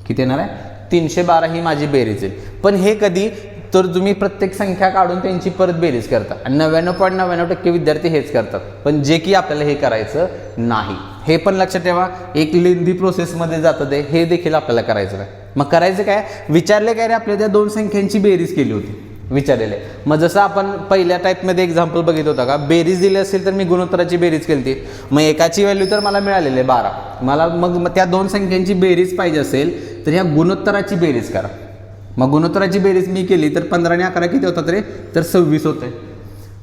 किती येणार आहे 312 ही माझी बेरीज आहे. पण हे कधी तर तुम्ही प्रत्येक संख्या काढून त्यांची परत बेरीज करता आणि 99.99% विद्यार्थी हेच करतात. पण जे की आपल्याला हे करायचं नाही, हे पण लक्षात ठेवा. एक लेंदी प्रोसेसमध्ये जातं ते, हे देखील आपल्याला करायचं नाही. मग करायचं काय, विचारले काय रे आपल्या त्या दोन संख्यांची बेरीज केली होती विचारलेले. मग जसं आपण पहिल्या टाईपमध्ये एक्झाम्पल बघितलं होतं का, बेरीज दिली असेल तर मी गुणोत्तराची बेरीज केली होती. मग एकाची व्हॅल्यू तर मला मिळालेली आहे 12, मला मग त्या दोन संख्यांची बेरीज पाहिजे असेल तर ह्या गुणोत्तराची बेरीज करा. मग गुणोत्तराची बेरीज मी केली तर 15 आणि 11 किती होतात रे तर 26 होते.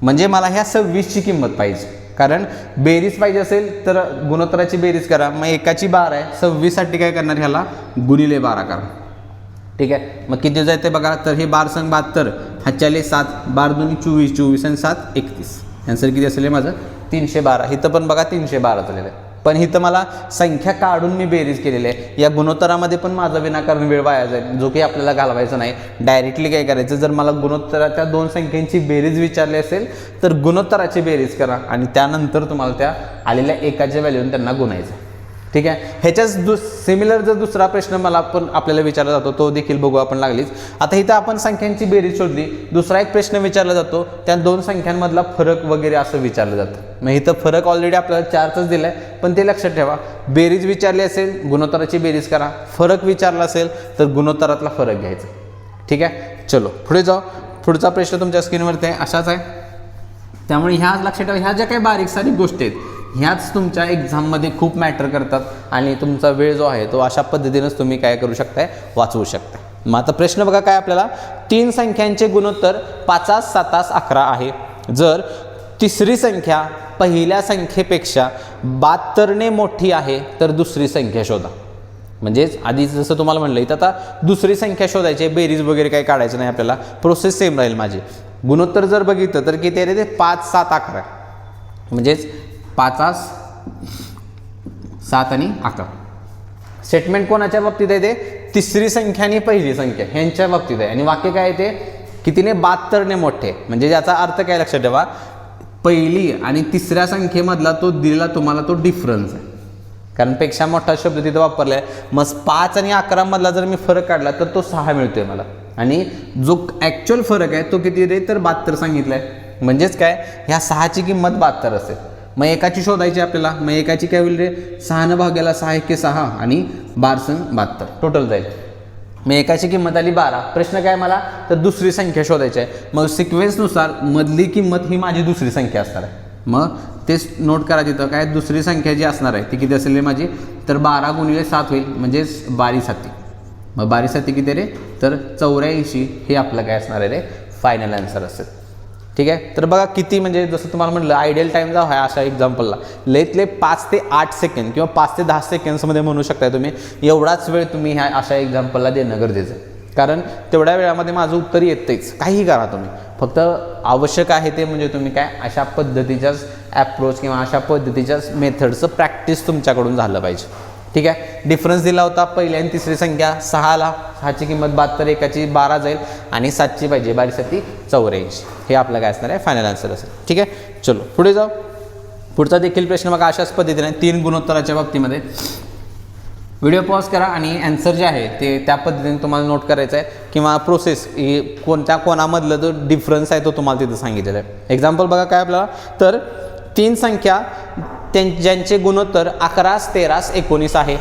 म्हणजे मला ह्या 26ची किंमत पाहिजे, कारण बेरीज पाहिजे असेल तर गुणोत्तराची बेरीज करा. मग एकाची 12 आहे, 26साठी काय करणार ह्याला गुणिले 12 करा. ठीक आहे. मग किती जाते बघा, तर हे 12 संग 72, हा 7, 12 2 24, 24 आणि 7 31. आन्सर किती असेल माझं 312. इथं पण बघा 312 झालेलं आहे. पण इथं मला संख्या काढून मी बेरीज केलेली आहे. या गुणोत्तरामध्ये पण माझा विनाकारण वेळ वाया जाईल, जो की आपल्याला घालवायचा नाही. डायरेक्टली काय करायचं, जर मला गुणोत्तराच्या दोन संख्यांची बेरीज विचारली असेल तर गुणोत्तराची बेरीज करा आणि त्यानंतर तुम्हाला त्या आलेल्या एकाच्या व्हॅल्यूने त्यांना गुणायचं. ठीक आहे. ह्याच्याच सिमिलर जर दुसरा प्रश्न मला पण आपल्याला विचारला जातो, तो देखील बघू आपण लागलीच. आता इथं आपण संख्यांची बेरीज शोधली, दुसरा एक प्रश्न विचारला जातो, त्या दोन संख्यांमधला फरक वगैरे असं विचारलं जातं. मग इथं फरक ऑलरेडी आपल्याला 4च दिला आहे, पण ते लक्षात ठेवा. बेरीज विचारली असेल गुणोत्तराची बेरीज करा, फरक विचारला असेल तर गुणोत्तरातला फरक घ्यायचा. ठीक आहे. चलो पुढे जाऊ. पुढचा प्रश्न तुमच्या स्क्रीनवरती आहे, असाच आहे. त्यामुळे ह्या लक्षात ठेवा, ह्या ज्या काही बारीक सारीक गोष्टी आहेत ह्याच तुमच्या एक्झाममध्ये खूप मॅटर करतात आणि तुमचा वेळ जो आहे तो अशा पद्धतीनंच तुम्ही काय करू शकताय, वाचवू शकता. मग आता प्रश्न बघा काय आपल्याला, 3 संख्यांचे गुणोत्तर 5, 7, 11 आहे. जर तिसरी संख्या पहिल्या संख्येपेक्षा 72ने मोठी आहे तर दुसरी संख्या शोधा. म्हणजेच आधी जसं तुम्हाला म्हणलं इथं आता दुसरी संख्या शोधायची, बेरीज वगैरे काही काढायचं नाही आपल्याला, प्रोसेस सेम राहील माझी. गुणोत्तर जर बघितलं तर किती आहे ते 5, 7, 11, म्हणजेच 5, 7 आणि 11. स्टेटमेंट कोणाच्या बाबतीत आहे ते तिसरी संख्या आणि पहिली संख्या ह्यांच्या बाबतीत आहे. आणि वाक्य काय आहे ते कितीने 72ने मोठे, म्हणजे याचा अर्थ काय लक्षात ठेवा, पहिली आणि तिसऱ्या संख्येमधला तो दिलेला तुम्हाला तो डिफरन्स आहे, कारण पेक्षा मोठा शब्द तिथं वापरला आहे. मग 5 आणि 11 मधला जर मी फरक काढला तर तो 6 मिळतोय मला, आणि जो ॲक्च्युअल फरक आहे तो किती रे तर 72 सांगितलं आहे. म्हणजेच काय, ह्या 6ची किंमत 72 असेल. मग एकाची शोधायची आपल्याला, मग एकाची काय होईल रे 6 भागाला 6 एके 6 आणि 12 72 टोटल जाईल. मग एकाची किंमत आली 12. प्रश्न काय मला तर दुसरी संख्या शोधायची आहे. मग सिक्वेन्सनुसार मधली किंमत ही माझी दुसरी संख्या असणार आहे. मग तेच नोट करा तिथं काय, दुसरी संख्या जी असणार आहे ती किती असेल माझी तर 12 गुणिले 7 होईल, म्हणजेच 12 7. मग 12 7 किती रे तर 84 हे आपलं काय असणार आहे रे फायनल आन्सर असेल. ठीक आहे. तर बघा किती, म्हणजे जसं तुम्हाला म्हटलं आयडियल टाईम जो आहे अशा एक्झाम्पलला लयत लय 5 ते 8 सेकंड किंवा 5 ते 10 सेकंड्समध्ये म्हणू शकताय तुम्ही. एवढाच वेळ तुम्ही ह्या अशा एक्झाम्पलला देणं गरजेचं आहे, कारण तेवढ्या वेळामध्ये माझं उत्तर येतंच. काही करा तुम्ही, फक्त आवश्यक आहे ते म्हणजे तुम्ही काय अशा पद्धतीच्याच ॲप्रोच किंवा अशा पद्धतीच्याच मेथडचं प्रॅक्टिस तुमच्याकडून झालं पाहिजे. ठीक आहे. डिफरन्स दिला होता पहिली आणि तिसरी संख्या 6ला, 6ची किंमत 72, एकाची 12 जाईल आणि 7ची पाहिजे, 12 7 84. हे आपलं काय असणार आहे फायनल आन्सर असेल. ठीक आहे. चलो पुढे जाऊ. पुढचा देखील प्रश्न बघा अशाच पद्धतीने 3 गुणोत्तराच्या बाबतीमध्ये. व्हिडिओ पॉज करा आणि आन्सर जे आहे ते त्या पद्धतीने तुम्हाला नोट करायचं आहे किंवा प्रोसेस कोणत्या कोणामधलं जो डिफरन्स आहे तो तुम्हाला तिथं सांगितलेला आहे. एक्झाम्पल बघा काय आपल्याला, तर 3 संख्या ज्यांचे गुणोत्तर 11, 13, 19 आहे.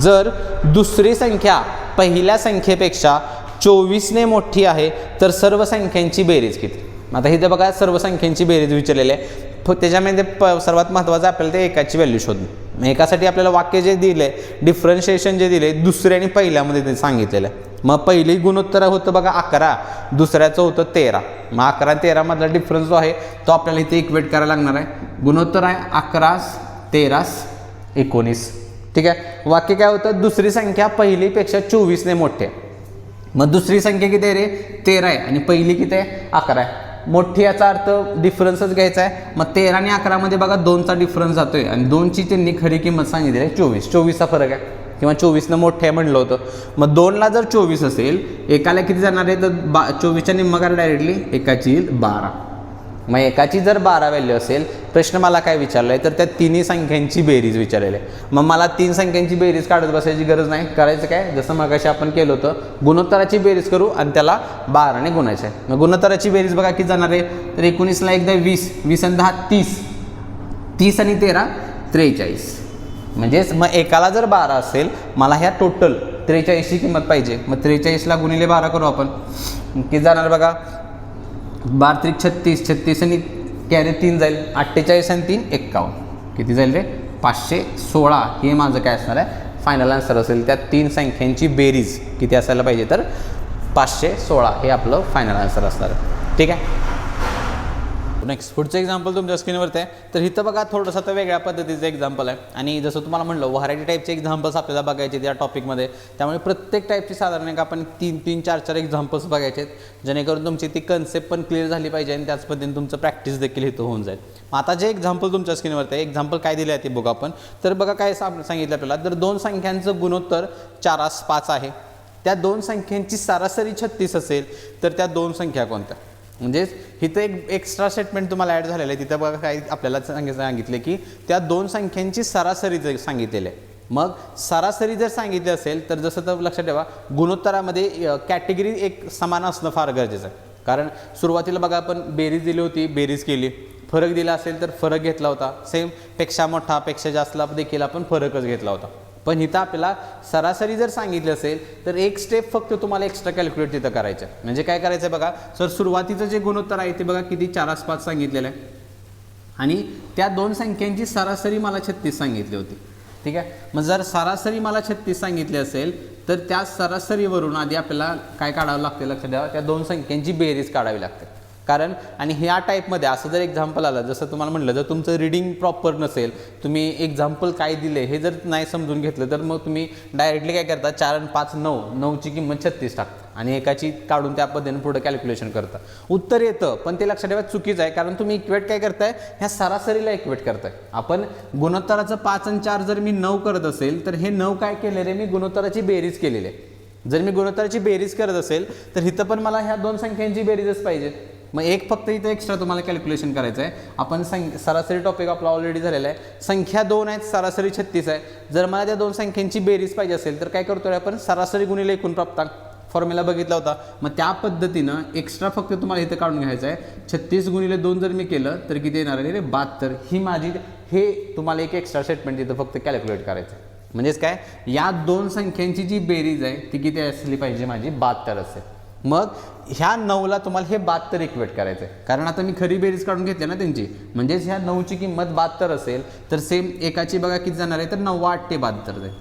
जर दुसरी संख्या पहिल्या संख्येपेक्षा 24ने मोठी आहे तर सर्व संख्यांची बेरीज किती. आता इथे बघा सर्व संख्यांची बेरीज विचारलेली आहे. त्याच्यामध्ये सर्वात महत्त्वाचं आपल्याला ते एकाची व्हॅल्यू शोधणं. एकासाठी आपल्याला वाक्य जे दिले, डिफरन्शिएशन जे दिले दुसऱ्या आणि पहिल्यामध्ये ते सांगितलेलं आहे. मग पहिली गुणोत्तर होतं बघा 11, दुसऱ्याचं होतं 13. मग 11 आणि 13 मधला डिफरन्स जो आहे तो आपल्याला इथे इक्वेट करायला लागणार आहे. गुणोत्तर आहे 11, 13, 19. ठीक आहे. वाक्य काय होतं, दुसरी संख्या पहिलीपेक्षा 24ने मोठी आहे. मग दुसरी संख्या किती आहे रे, 13 आहे आणि पहिली किती आहे, 11 आहे. मोठी याचा अर्थ डिफरन्सच घ्यायचा आहे. मग 13 आणि 11 मध्ये बघा 2चा डिफरन्स जातोय आणि 2ची त्यांनी खरी किंमत सांगितली आहे 24. 24चा फरक आहे किंवा 24 मोठे आहे म्हणलं होतं. मग 2ला जर 24 असेल, एकाला किती जाणार आहे तर 24च्या निम्मा करा डायरेक्टली, एकाची येईल 12. मग एकाची जर 12 व्हॅल्यू असेल, प्रश्न मला काय विचारला आहे तर त्या तिन्ही संख्यांची बेरीज विचारलेली आहे. मग मला 3 संख्यांची बेरीज काढत बसायची गरज नाही. करायचं काय, जसं मगाशी आपण केलं होतं, गुणोत्तराची बेरीज करू आणि त्याला 12ने गुणायचं आहे. मग गुणोत्तराची बेरीज बघा किती जाणार आहे, तर 19ला एकदा 20, 20 आणि 10 30, 30 आणि 13 43. म्हणजेच मग एकाला जर 12 असेल, मला ह्या टोटल 43ची किंमत पाहिजे. मग 43ला गुणिले 12 करू आपण, किती जाणार बघा, 12 त्रिक 36, 36 आणि कॅरी 3 जाईल, 48 आणि 3 51. किती जाईल रे, 516. हे माझं काय असणार आहे, फायनल आन्सर असेल. त्या 3 संख्यांची बेरीज किती असायला पाहिजे तर 516 हे आपलं फायनल आन्सर असणार आहे. ठीक आहे. नेक्स्ट पुढचं एक्झाम्पल तुमच्या स्क्रीनवरती आहे. तर इथं बघा थोडंसं तर वेगळ्या पद्धतीचं एक्झाम्पल आहे आणि जसं तुम्हाला म्हणलं व्हरायटी टाईपचे एक्झाम्पल्स आपल्याला बघायचे या टॉपिकमध्ये. त्यामुळे प्रत्येक टाईपची साधारण एक आपण 3-3, 4-4 एक्झाम्पल्स बघायचे आहेत, जेणेकरून तुमची ती कन्सेप्ट पण क्लिअर झाली पाहिजे आणि त्याच पद्धतीने तुमचं प्रॅक्टिस देखील इथं होऊन जाईल. आता जे एक्झाम्पल तुमच्या स्क्रीनवरती आहे, एक्झाम्पल काय दिले आहे ते बघू आपण. तर बघा काय सांगितलं आपल्याला, तर 2 संख्यांचं गुणोत्तर 4:5 आहे. त्या 2 संख्यांची सरासरी 36 असेल तर त्या 2 संख्या कोणत्या. म्हणजेच इथं एक एक्स्ट्रा स्टेटमेंट तुम्हाला ॲड झालेलं आहे. तिथं बघा काय आपल्याला सांगितले की त्या 2 संख्यांची सरासरी जर सांगितलेली आहे. मग सरासरी जर सांगितली असेल तर जसं तर लक्षात ठेवा, गुणोत्तरामध्ये कॅटेगरी एक समान असणं फार गरजेचं आहे. कारण सुरुवातीला बघा आपण बेरीज दिली होती, बेरीज केली, फरक दिला असेल तर फरक घेतला होता. सेम पेक्षा मोठा पेक्षा जास्तला देखील आपण फरकच घेतला होता. पण इथं आपल्याला सरासरी जर सांगितली असेल तर एक स्टेप फक्त तुम्हाला एक्स्ट्रा कॅल्क्युलेट तिथं करायचं. म्हणजे काय करायचं बघा सर, सुरुवातीचं जे गुणोत्तर आहे ते बघा किती 4:5 सांगितलेलं आहे आणि त्या 2 संख्यांची सरासरी मला 36 सांगितली होती. ठीक आहे. मग जर सरासरी मला 36 सांगितली असेल तर त्या सरासरीवरून आधी आपल्याला काय काढावं लागते लक्षात द्यावा, त्या 2 संख्यांची बेरीज काढावी लागते. कारण आणि ह्या टाईपमध्ये असं जर एक्झाम्पल आलं, जसं तुम्हाला म्हटलं, जर तुमचं रीडिंग प्रॉपर नसेल, तुम्ही एक्झाम्पल काय दिले हे जर नाही समजून घेतलं तर मग तुम्ही डायरेक्टली काय करता, 4 आणि 5 9, 9ची किंमत 36 टाकता आणि एकाची काढून त्या पद्धतीने पुढे कॅल्क्युलेशन करता. उत्तर येतं पण ते लक्षात ठेवा चुकीचं आहे. कारण तुम्ही इक्वेट काय करताय, ह्या सरासरीला इक्वेट करताय. आपण गुणोत्तराचं 5 आणि 4 जर मी 9 करत असेल तर हे 9 काय केले रे, मी गुणोत्तराची बेरीज केलेली आहे. जर मी गुणोत्तराची बेरीज करत असेल तर इथं पण मला ह्या 2 संख्यांची बेरीजच पाहिजे. मग एक फक्त इथं एक्स्ट्रा तुम्हाला कॅल्क्युलेशन करायचं आहे. आपण सरासरी टॉपिक आपला ऑलरेडी झालेला आहे. संख्या 2 आहेत, सरासरी 36 आहे. जर मला त्या 2 संख्यांची बेरीज पाहिजे असेल तर काय करतोय आपण, सरासरी गुणिले एकूण प्राप्तांक फॉर्म्युला बघितला होता. मग त्या पद्धतीनं एक्स्ट्रा फक्त तुम्हाला इथं काढून घ्यायचं आहे. 36 गुणिले 2 जर मी केलं तर किती येणार आहे रे, 72. ही माझी, हे तुम्हाला एक एक्स्ट्रा स्टेटमेंट इथं फक्त कॅल्क्युलेट करायचं आहे. म्हणजेच काय, या 2 संख्यांची जी बेरीज आहे ती किती असली पाहिजे, माझी 72 असेल. मग ह्या 9ला तुम्हाला हे 72 इक्वेट करायचं आहे. कारण आता मी खरी बेरीज काढून घेतली ना त्यांची, म्हणजेच ह्या 9ची किंमत 72 असेल तर सेम एकाची बघा किती जाणार आहे तर 9 8 ते 72 जाईल.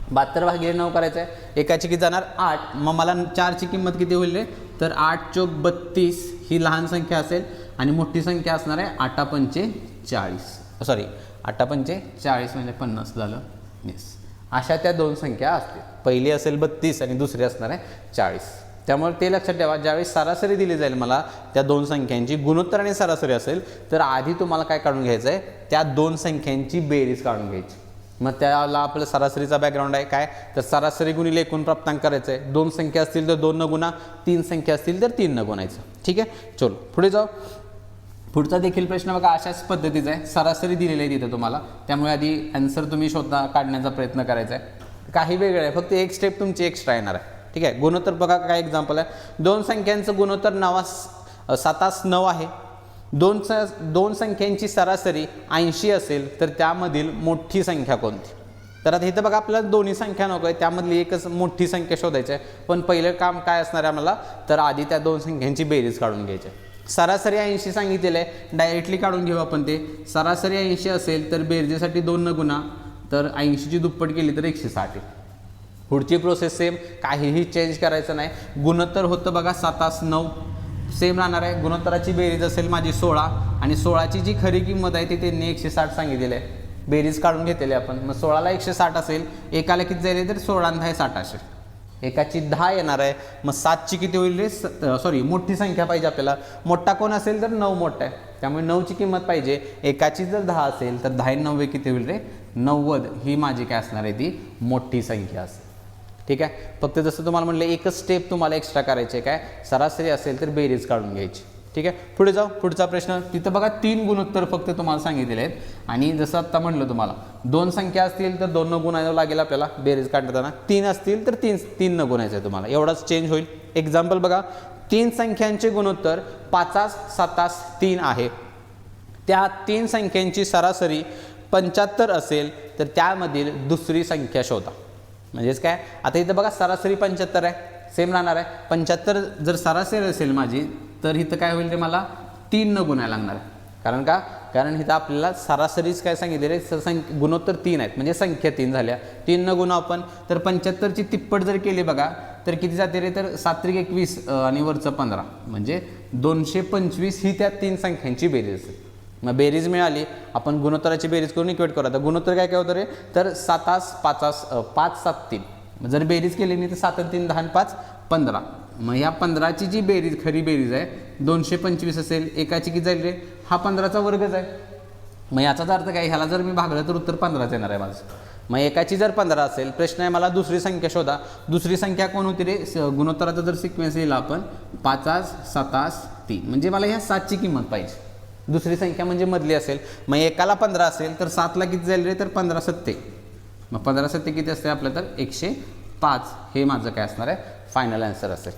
72 भागिले 9 करायचं आहे. एकाची किती जाणार 8. मग मला 4ची किंमत किती होईल तर 8 चौक 32 ही लहान संख्या असेल आणि मोठी संख्या असणार आहे 8 पंचे 40. सॉरी 8 पंचे 40 म्हणजे 50 झालं. येस, अशा त्या 2 संख्या असतील. पहिली असेल 32 आणि दुसरी असणार आहे 40. त्यामुळे ते लक्षात ठेवा, ज्यावेळेस सरासरी दिली जाईल मला त्या 2 संख्यांची, गुणोत्तर आणि सरासरी असेल तर आधी तुम्हाला काय काढून घ्यायचं आहे, त्या 2 संख्यांची बेरीज काढून घ्यायची. मग त्याला आपलं सरासरीचा बॅकग्राऊंड आहे काय, तर सरासरी गुणिले एकूण प्राप्तांक करायचं आहे. 2 संख्या असतील तर 2 न गुणा, 3 संख्या असतील तर 3 न गुणायचं. ठीक आहे, चलो पुढे जाऊ. पुढचा देखील प्रश्न बघा अशाच पद्धतीचा आहे. सरासरी दिलेली आहे तिथं तुम्हाला, त्यामुळे आधी आन्सर तुम्ही काढण्याचा प्रयत्न करायचा आहे. काही वेगळं आहे, फक्त एक स्टेप तुमची एक्स्ट्रा येणार आहे. ठीक आहे. गुणोत्तर बघा काय एक्झाम्पल आहे. दोन संख्यांचं गुणोत्तर 7-9 आहे. दोन संख्यांची सरासरी 80 असेल तर त्यामधील मोठी संख्या कोणती. तर आता इथं बघा आपल्याला दोन्ही संख्या नको आहे, त्यामधली एकच मोठी संख्या शोधायची आहे. पण पहिलं काम काय असणार आहे आम्हाला, तर आधी त्या दोन संख्यांची बेरीज काढून घ्यायची आहे. सरासरी 80 सांगितलेलं आहे, डायरेक्टली काढून घेऊ आपण ते. सरासरी 80 असेल तर बेरजेसाठी 2 न गुणा, तर 80ची दुप्पट केली तर 160 आहे. पुढची प्रोसेस सेम, काहीही चेंज करायचं नाही. गुणोत्तर होतं बघा 7-9 सेम राहणार आहे. गुणोत्तराची बेरीज असेल माझी 16 आणि 16ची जी खरी किंमत आहे ती त्यांनी 160 सांगितलेली आहे. बेरीज काढून घेतलेली आपण. मग 16ला 160 असेल, एकाला किती जाईल तर 16 आणि 10 60 असेल. एकाची 10 येणार आहे. मग 7ची किती होईल रे, सॉरी मोठी संख्या पाहिजे आपल्याला. मोठा कोण असेल तर 9 मोठा आहे, त्यामुळे 9ची किंमत पाहिजे. एकाची जर 10 असेल तर 10-9 किती होईल रे, 90. ही माझी काय असणार आहे, ती मोठी संख्या असेल. ठीक आहे. फक्त जसं तुम्हाला म्हटलं एकच स्टेप तुम्हाला एक्स्ट्रा करायचे, काय सरासरी असेल तर बेरीज काढून घ्यायची. ठीक आहे. पुढे जाऊ. पुढचा प्रश्न. तिथं बघा 3 गुणोत्तर फक्त तुम्हाला सांगितलेले आहेत. आणि जसं आत्ता म्हटलं तुम्हाला 2 संख्या असतील तर 2 न गुणायला लागेल आपल्याला बेरीज काढताना. 3 असतील तर 3 न गुणायचं आहे तुम्हाला. एवढाच चेंज होईल. एक्झाम्पल बघा, 3 संख्यांचे गुणोत्तर 5-7-3 आहे. त्या 3 संख्यांची सरासरी 75 असेल तर त्यामधील दुसरी संख्या शोधा. म्हणजेच काय, आता इथं बघा सरासरी 75 आहे, सेम राहणार आहे. 75 जर सरासरी असेल माझी तर इथं काय होईल रे, मला 3 न गुणायला लागणार आहे. कारण इथं आपल्याला सरासरीच काय सांगितले रे, गुणोत्तर 3 आहेत म्हणजे संख्या 3 झाल्या. 3 न गुणा आपण तर 75ची तिप्पट जर केली बघा तर किती जाते रे, तर 7-21 आणि वरचं 15 म्हणजे 225 ही त्या 3 संख्यांची बेरीज असेल. मग बेरीज मिळाली, आपण गुणोत्तराची बेरीज करून इक्वेट करू. आता गुणोत्तर काय होतं रे, तर 5-7-3. जर बेरीज केली नाही तर 7-3 10 5 15. मग ह्या 15ची जी बेरीज खरी बेरीज आहे 225 असेल. एकाची किती जाईल रे, हा 15चा वर्गच आहे. मग याचाच अर्थ काय, ह्याला जर मी भागलं तर उत्तर 15च येणार आहे माझं. मग एकाची जर 15 असेल, प्रश्न आहे मला दुसरी संख्या शोधा. दुसरी संख्या कोण होती रे, गुणोत्तराचा जर सिक्वेन्स लिहिला आपण 5-7-3 म्हणजे मला ह्या 7ची किंमत पाहिजे. दुसरी संख्या म्हणजे मधली असेल. मग एकाला 15 असेल तर 7ला किती जाईल रे, तर 15-7. मग 15-7 किती असते आपलं, तर 105. हे माझं काय असणार आहे, फायनल आन्सर असेल.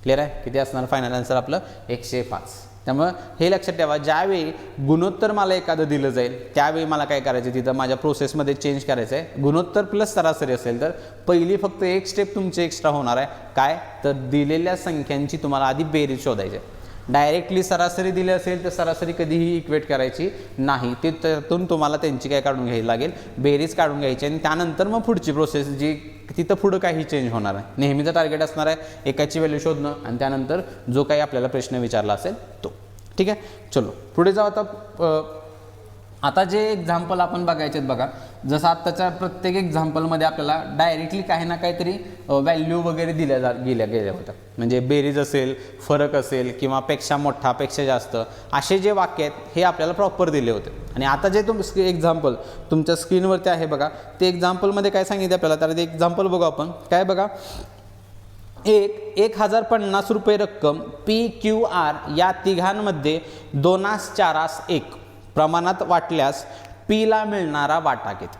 क्लिअर आहे. किती असणार फायनल आन्सर आपलं, 105. त्यामुळं हे लक्षात ठेवा, ज्यावेळी गुणोत्तर मला एखादं दिलं जाईल त्यावेळी मला काय करायचं, तिथं माझ्या प्रोसेसमध्ये चेंज करायचं आहे. गुणोत्तर प्लस सरासरी असेल तर पहिली फक्त एक स्टेप तुमची एक्स्ट्रा होणार आहे. काय, तर दिलेल्या संख्यांची तुम्हाला आधी बेरीज शोधायची आहे. डायरेक्टली सरासरी दिली असेल तर सरासरी कधीही इक्वेट करायची नाही. ते त्यातून तुम्हाला त्यांची काय काढून घ्यायला लागेल, बेरीज काढून घ्यायची. आणि त्यानंतर मग पुढची प्रोसेस जी तिथं पुढं काही चेंज होणार आहे. नेहमीचं टार्गेट असणार आहे एकाची व्हॅल्यू शोधणं आणि त्यानंतर जो काही आपल्याला प्रश्न विचारला असेल तो. ठीक आहे. चलो पुढे जाऊ. आता जे एक्झाम्पल आपण बघायचे आहेत बघा, जसं आत्ताच्या प्रत्येक एक्झाम्पलमध्ये आपल्याला डायरेक्टली काही ना काहीतरी व्हॅल्यू वगैरे दिल्या गेल्या होत्या. म्हणजे बेरीज असेल, फरक असेल किंवा पेक्षा मोठा पेक्षा जास्त असे जे वाक्य आहेत हे आपल्याला प्रॉपर दिले होते. आणि आता जे एक्झाम्पल तुमच्या स्क्रीनवरती आहे बघा, ते एक्झाम्पलमध्ये काय सांगितलं आपल्याला, तर ते एक्झाम्पल बघू आपण. काय बघा, 1050 रुपये रक्कम PQR या तिघांमध्ये 2:4:1 प्रमाणात वाटल्यास Pला मिळणारा वाटा किती.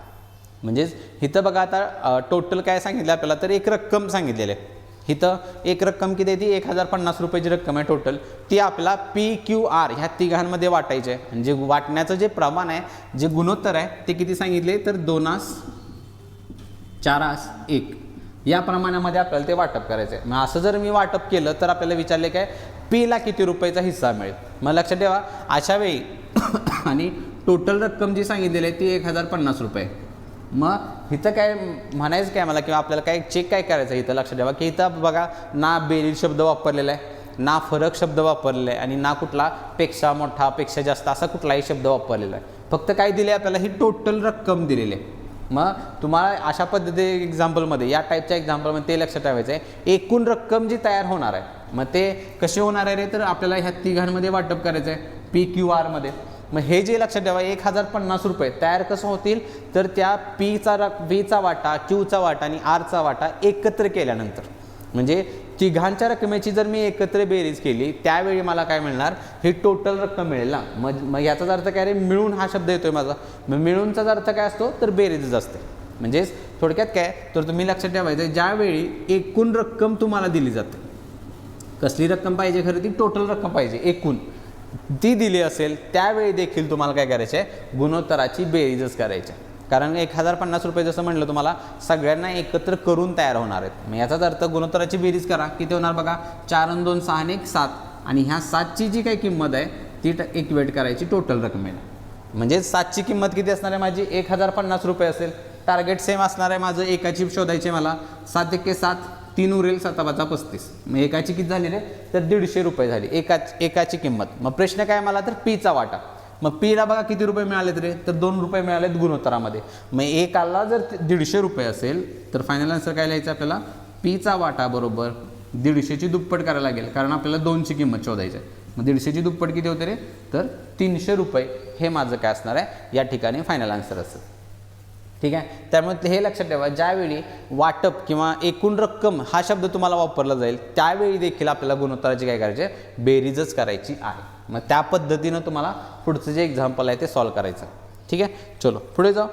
म्हणजेच इथं बघा आता टोटल काय सांगितलं आपल्याला, तर एक रक्कम सांगितलेली आहे. इथं एक रक्कम किती आहे, ती 1050 रुपयाची रक्कम आहे टोटल. ती आपल्याला PQR ह्या तिघांमध्ये वाटायची आहे. आणि जे वाटण्याचं जे प्रमाण आहे, जे गुणोत्तर आहे ते किती सांगितले, तर 2:4:1 या प्रमाणामध्ये आपल्याला ते वाटप करायचं आहे. मग असं जर मी वाटप केलं तर आपल्याला विचारले काय, Pला किती रुपयाचा हिस्सा मिळेल. मग लक्षात ठेवा अशा वेळी आणि टोटल रक्कम जी सांगितलेली आहे ती 1050 रुपये. मग इथं काय म्हणायचं काय मला, किंवा आपल्याला काय चेक काय करायचं इथं लक्षात ठेवा, की इथं बघा ना बेरीज शब्द वापरलेला आहे, ना फरक शब्द वापरलेला आहे आणि ना कुठला पेक्षा मोठा पेक्षा जास्त असा कुठलाही शब्द वापरलेला आहे. फक्त काय दिले आपल्याला, ही टोटल रक्कम दिलेली आहे. मग तुम्हाला अशा पद्धती एक्झाम्पलमध्ये, या टाईपच्या एक्झाम्पलमध्ये ते लक्षात ठेवायचं आहे, एकूण रक्कम जी तयार होणार आहे मग ते कसे होणार आहे रे, तर आपल्याला ह्या तिघांमध्ये वाटप करायचं आहे PQRमध्ये. मग हे जे लक्षात ठेवा 1050 रुपये तयार कसं होतील, तर त्या Pचा वाटा, Qचा वाटा आणि Rचा वाटा एकत्र केल्यानंतर, म्हणजे तिघांच्या रकमेची जर मी एकत्र बेरीज केली त्यावेळी मला काय मिळणार, ही टोटल रक्कम मिळेल ना. मग याचाच अर्थ काय रे, मिळून हा शब्द येतोय माझा. मग मिळूनचाच अर्थ काय असतो, तर बेरीजच असते. म्हणजेच थोडक्यात काय तर तुम्ही लक्षात ठेवायचं ज्यावेळी एकूण रक्कम तुम्हाला दिली जाते, कसली रक्कम पाहिजे खरं ती टोटल रक्कम पाहिजे एकूण, ती दिली असेल त्यावेळी देखील तुम्हाला काय करायचं आहे, गुणोत्तराची बेरीजच करायची आहे. कारण 1050 रुपये जसं म्हणलं तुम्हाला सगळ्यांना एकत्र करून तयार होणार आहेत. मग याचाच अर्थ गुणोत्तराची बेरीज करा, किती होणार बघा, 4 आणि 2 6 आणि 1 7, आणि ह्या 7ची जी काही किंमत आहे ती इक्वेट करायची टोटल रकमेला. म्हणजे 7ची किंमत किती असणार आहे माझी, 1050 रुपये असेल. टार्गेट सेम असणार आहे माझं, एकाची शोधायची मला, 7 1 7, 3 उरेल 7 5 35. मग एकाची किती झाली रे, तर 150 रुपये झाली एकाची किंमत. मग प्रश्न काय मला, तर पीचा वाटा. मग पीला बघा किती रुपये मिळालेत रे, तर 2 रुपये मिळालेत गुणोत्तरामध्ये. मग एकाला जर 150 रुपये असेल तर फायनल आन्सर काय लिहायचं आपल्याला, पीचा वाटा बरोबर 150ची दुप्पट करायला लागेल, कारण आपल्याला 2ची किंमत शोधायची आहे. मग 150ची दुप्पट किती होते रे, तर 300 रुपये हे माझं काय असणार आहे या ठिकाणी फायनल आन्सर असेल. ठीक आहे, त्यामुळे हे लक्षात ठेवा ज्यावेळी वाटप किंवा एकूण रक्कम हा शब्द तुम्हाला वापरला जाईल त्यावेळी देखील आपल्याला गुणोत्तराची काय करायची, बेरीजच करायची आहे. मग त्या पद्धतीनं तुम्हाला पुढचं जे एक्झाम्पल आहे ते सॉल्व्ह करायचं. ठीक आहे, चलो पुढे जाऊ.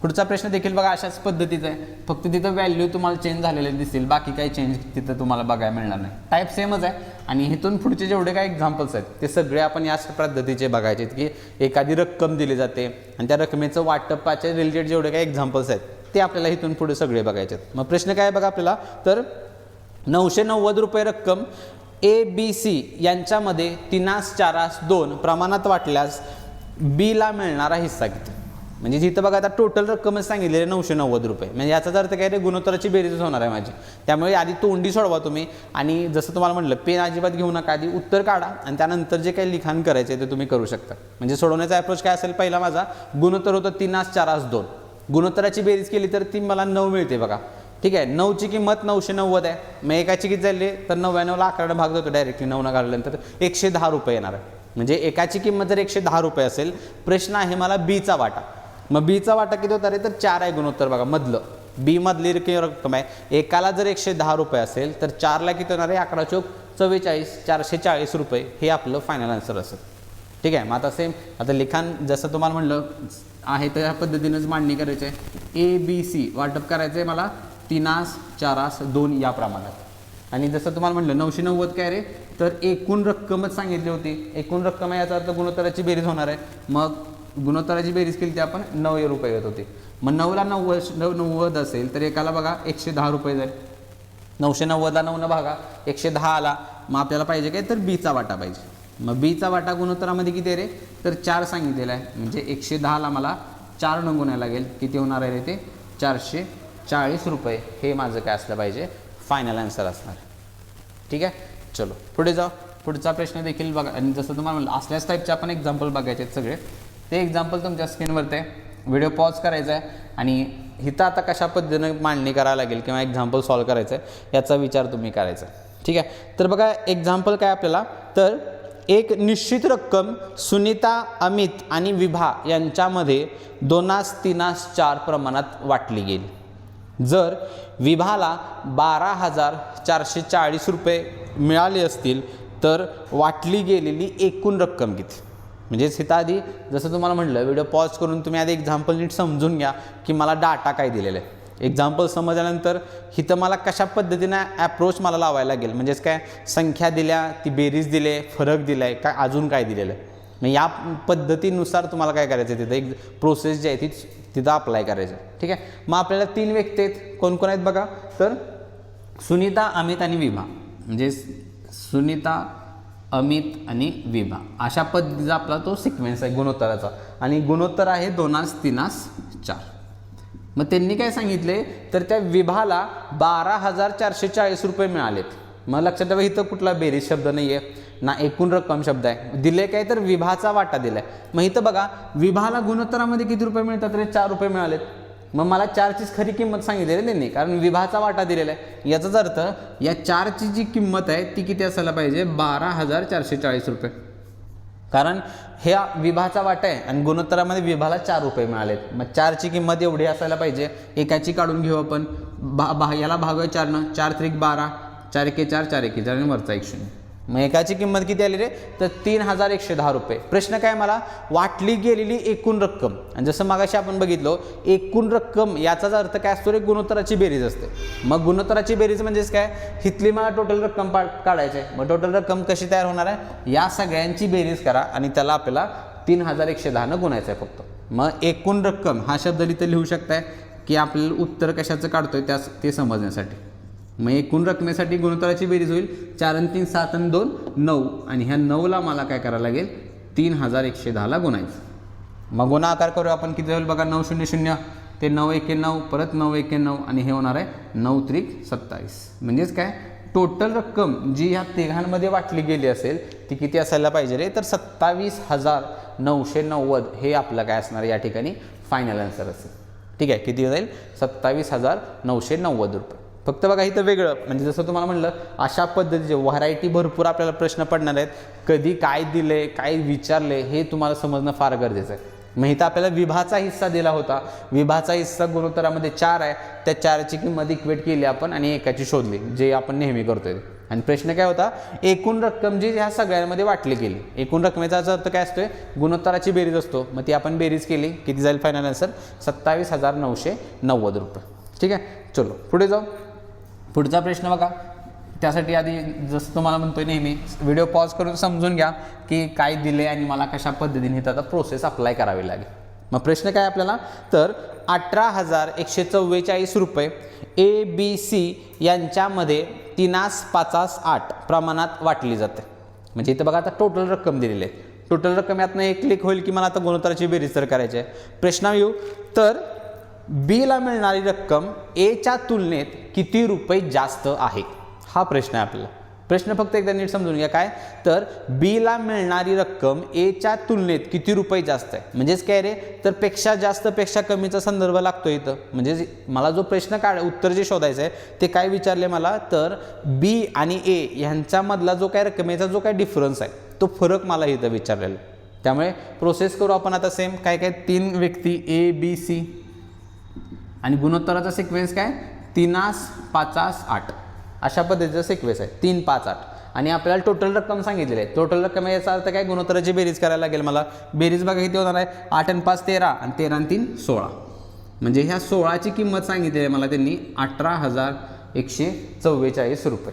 पुढचा प्रश्न देखील बघा अशाच पद्धतीचा आहे, फक्त तिथं व्हॅल्यू तुम्हाला चेंज झालेले दिसतील, बाकी काही चेंज तिथं तुम्हाला बघायला मिळणार नाही. टाईप सेमच आहे. आणि इथून पुढचे जेवढे काही एक्झाम्पल्स आहेत ते सगळे आपण याच पद्धतीचे बघायचे की एखादी रक्कम दिली जाते आणि त्या रकमेचं वाटपाचे रिलेटेड जेवढे काही एक्झाम्पल्स आहेत ते आपल्याला इथून पुढे सगळे बघायचे आहेत. मग प्रश्न काय बघा आपल्याला, तर 990 रुपये रक्कम ABC यांच्यामध्ये 3/4 प्रमाणात वाटल्यास Bला मिळणारा हिस्सा किती. म्हणजे जिथं बघा आता टोटल रक्कमच सांगितलेली 990 रुपये, म्हणजे याचाच अर्थ काय रे, गुणोत्तराची बेरीजच होणार आहे माझी. त्यामुळे आधी तोंडी सोडवा तुम्ही, आणि जसं तुम्हाला म्हटलं पेन अजिबात घेऊ नका, आधी उत्तर काढा आणि त्यानंतर जे काही लिखाण करायचं आहे ते तुम्ही करू शकता. म्हणजे सोडवण्याचा अप्रोच काय असेल, पहिला माझा गुणोत्तर होतं 3/4, गुणोत्तराची बेरीज केली तर ती मला 9 मिळते बघा. ठीक आहे, 9ची किंमत 990 आहे. मग एकाची किती झाली, तर 99ला 11 भाग जातो डायरेक्टली 9 काढल्यानंतर 110 रुपये येणार आहे. म्हणजे एकाची किंमत जर 110 रुपये असेल, प्रश्न आहे मला बीचा वाटा. मग बीचा वाटा किती होता रे, तर 4 आहे गुणोत्तर बघा मधलं, बी मधली रक्कम आहे. एकाला जर 110 रुपये असेल तर 4ला किती होणार आहे, 11 चौक 44, 440 रुपये हे आपलं फायनल आन्सर असेल. ठीक आहे, मग आता सेम आता लिखाण जसं तुम्हाला म्हणलं आहे त्या पद्धतीनंच मांडणी करायची आहे. ABC वाटप करायचं आहे मला 3/4 या प्रमाणात. आणि जसं तुम्हाला म्हटलं 990 काय रे, तर एकूण रक्कमच सांगितली होती. एकूण रक्कम आहे याचा अर्थ गुणोत्तराची बेरीज होणार आहे. मग गुणोत्तराची बेरीज केली ती आपण 9 रुपये येत होते. मग 9ला 90 असेल तर एकाला बघा 110 रुपये जाईल. 990ला 9 भागा 110 आला. मग आपल्याला पाहिजे काय, तर बीचा वाटा पाहिजे. मग बीचा वाटा गुणोत्तरामध्ये किती आहे रे, तर 4 सांगितलेला आहे. म्हणजे 110ला मला 4 न गुणायला लागेल, किती होणार आहे रे ते 440 रुपये हे माझं काय असलं पाहिजे, फायनल आन्सर असणार. ठीक आहे, चलो पुढे जाऊ. पुढचा प्रश्न देखील बघा, आणि जसं तुम्हाला म्हणलं असल्याच टाईपचे आपण एक्झाम्पल बघायचे आहेत सगळे. ते एक्झाम्पल तुमच्या स्क्रीनवरती आहे, व्हिडिओ पॉज करायचा आहे आणि इथं आता कशा पद्धतीनं मांडणी करायला लागेल किंवा एक्झाम्पल सॉल्व करायचं आहे याचा विचार तुम्ही करायचा. ठीक आहे, तर बघा एक्झाम्पल काय आपल्याला, तर एक निश्चित रक्कम सुनीता, अमित आणि विभा यांच्यामध्ये 2/3/4 प्रमाणात वाटली गेली. जर विभाला 12,440 रुपये मिळाले असतील तर वाटली गेलेली एकूण रक्कम किती. म्हणजेच इथं आधी जसं तुम्हाला म्हटलं व्हिडिओ पॉज करून तुम्ही आधी एक्झाम्पल नीट समजून घ्या की मला डाटा काय दिलेला आहे. एक्झाम्पल समजल्यानंतर इथं मला कशा पद्धतीनं ॲप्रोच मला लावायला लागेल, म्हणजेच काय संख्या दिल्या, ती बेरीज दिले, फरक दिला आहे, काय अजून काय दिलेलं आहे. मग या पद्धतीनुसार तुम्हाला काय करायचं आहे, तिथं एक प्रोसेस जी आहे ती तिथं अप्लाय करायचं. ठीक आहे, मग आपल्याला 3 व्यक्ती आहेत, कोण कोण आहेत बघा, तर सुनीता, अमित आणि विभा. म्हणजे सुनीता, अमित आणि विभा अशा पद्धतीचा आपला तो सिक्वेन्स आहे गुणोत्तराचा. आणि गुणोत्तर आहे 2/3/4. मग त्यांनी काय सांगितले, तर त्या विभाला 12,440 रुपये मिळालेत. मग लक्षात ठेवा इथं कुठला बेरीज शब्द नाही आहे ना एकूण रक्कम शब्द आहे. दिले काय, तर विभाचा वाटा दिलाय. मग इथं बघा विभाला गुणोत्तरामध्ये किती रुपये मिळतात रे, 4 रुपये मिळालेत. मग मला 4चीच खरी किंमत सांगितलेली त्यांनी, कारण विभाचा वाटा दिलेला आहे. याचाच अर्थ या 4ची जी किंमत आहे ती किती असायला पाहिजे, 12,440 रुपये. कारण ह्या विभाचा वाटा आहे आणि गुणोत्तरामध्ये विभाला 4 रुपये मिळालेत. मग 4ची किंमत एवढी असायला पाहिजे. एकाची काढून घेऊ आपण, याला भागूया 4 न, 4 त्रिक 12, 4 एके 4, 4 एके 4 आणि वरचा 1 0. मग एकाची किंमत किती आली रे, तर 3110 रुपये. प्रश्न काय मला, वाटली गेलेली एकूण रक्कम. आणि जसं मागाशी आपण बघितलो, एकूण रक्कम याचाच अर्थ काय असतो रे, गुणोत्तराची बेरीज असते. मग गुणोत्तराची बेरीज म्हणजेच काय, हिथली मला टोटल रक्कम काढायची आहे. मग टोटल रक्कम कशी तयार होणार आहे, या सगळ्यांची बेरीज करा आणि त्याला आपल्याला 3110 गुणायचं आहे फक्त. मग एकूण रक्कम हा शब्द इथं लिहू शकताय की आपल्याला उत्तर कशाचं काढतोय ते समजण्यासाठी. मग एकूण रकमेसाठी गुणोत्तराची बेरीज होईल 4 आणि 3 7 आणि 2 9 आणि ह्या 9ला मला काय करायला लागेल, 3110 गुणायचं. मग गुणाकार करूया आपण, किती होईल बघा, 9 0 0 ते 9 1 9 परत 9 1 9 आणि हे होणार आहे 9 त्रिक 27. म्हणजेच काय, टोटल रक्कम जी ह्या तिघांमध्ये वाटली गेली असेल ती किती असायला पाहिजे रे, तर 27,990 हे आपलं काय असणार या ठिकाणी फायनल आन्सर असेल. ठीक आहे, किती जाईल, 27,990 रुपये. फक्त बघा इथं वेगळं, म्हणजे जसं तुम्हाला म्हणलं अशा पद्धतीचे व्हरायटी भरपूर आपल्याला प्रश्न पडणार आहेत. कधी काय दिले, काय विचारले हे तुम्हाला समजणं फार गरजेचं आहे. मग इथं आपल्याला विभाचा हिस्सा दिला होता. विभाचा हिस्सा गुणोत्तरामध्ये 4 आहे. त्या 4ची किंमत इक्वेट केली आपण आणि एकाची शोधली, जे आपण नेहमी करतोय. आणि प्रश्न काय होता, एकूण रक्कम जी ह्या सगळ्यांमध्ये वाटली गेली. एकूण रकमेचा अर्थ काय असतोय, गुणोत्तराची बेरीज असतो. मग ती आपण बेरीज केली, किती जाईल फायनल आन्सर, 27,990 रुपये. ठीक आहे, चलो पुढे जाऊ. पुढचा प्रश्न बघा. त्यासाठी आधी जसं तुम्हाला म्हणतोय नेहमी, व्हिडिओ पॉज करून समजून घ्या की काय दिले आणि मला कशा पद्धतीने आता प्रोसेस अप्लाय करावी लागेल. मग प्रश्न काय आपल्याला, तर 18,144 रुपये ABC यांच्यामध्ये 3/5 प्रमाणात वाटली जाते. म्हणजे इथं बघा आता टोटल रक्कम दिलेली आहे. टोटल रक्कम यातनं एक क्लिक होईल की मला आता गुणोत्तराची बेरीज तर करायची आहे. प्रश्न येऊ तर बीला मिळणारी रक्कम एच्या तुलनेत किती रुपये जास्त आहे, हा प्रश्न आहे आपल्याला. प्रश्न फक्त एकदा नीट समजून घ्या. काय तर बीला मिळणारी रक्कम एच्या तुलनेत किती रुपये जास्त आहे. म्हणजेच काय रे, तर पेक्षा जास्त पेक्षा कमीचा संदर्भ लागतो इथं. म्हणजे मला जो प्रश्न उत्तर जे शोधायचं आहे ते काय विचारले मला, तर बी आणि ए ह्यांच्यामधला जो काय रकमेचा जो काय डिफरन्स आहे तो फरक मला इथं विचारलेला. त्यामुळे प्रोसेस करू आपण आता सेम. काय 3 व्यक्ती ABC आणि गुणोत्तराचा सिक्वेन्स काय 3/5 अशा पद्धतीचा सिक्वेन्स आहे 3/5 आणि आपल्याला टोटल रक्कम सांगितलेली आहे. टोटल रक्कम याचा अर्थ काय, गुणोत्तराची बेरीज करायला लागेल मला. बेरीज बघा किती होणार आहे, 8 आणि 5 13 आणि 13 आणि 3 16. म्हणजे ह्या 16ची किंमत सांगितली आहे मला त्यांनी 18,144 रुपये.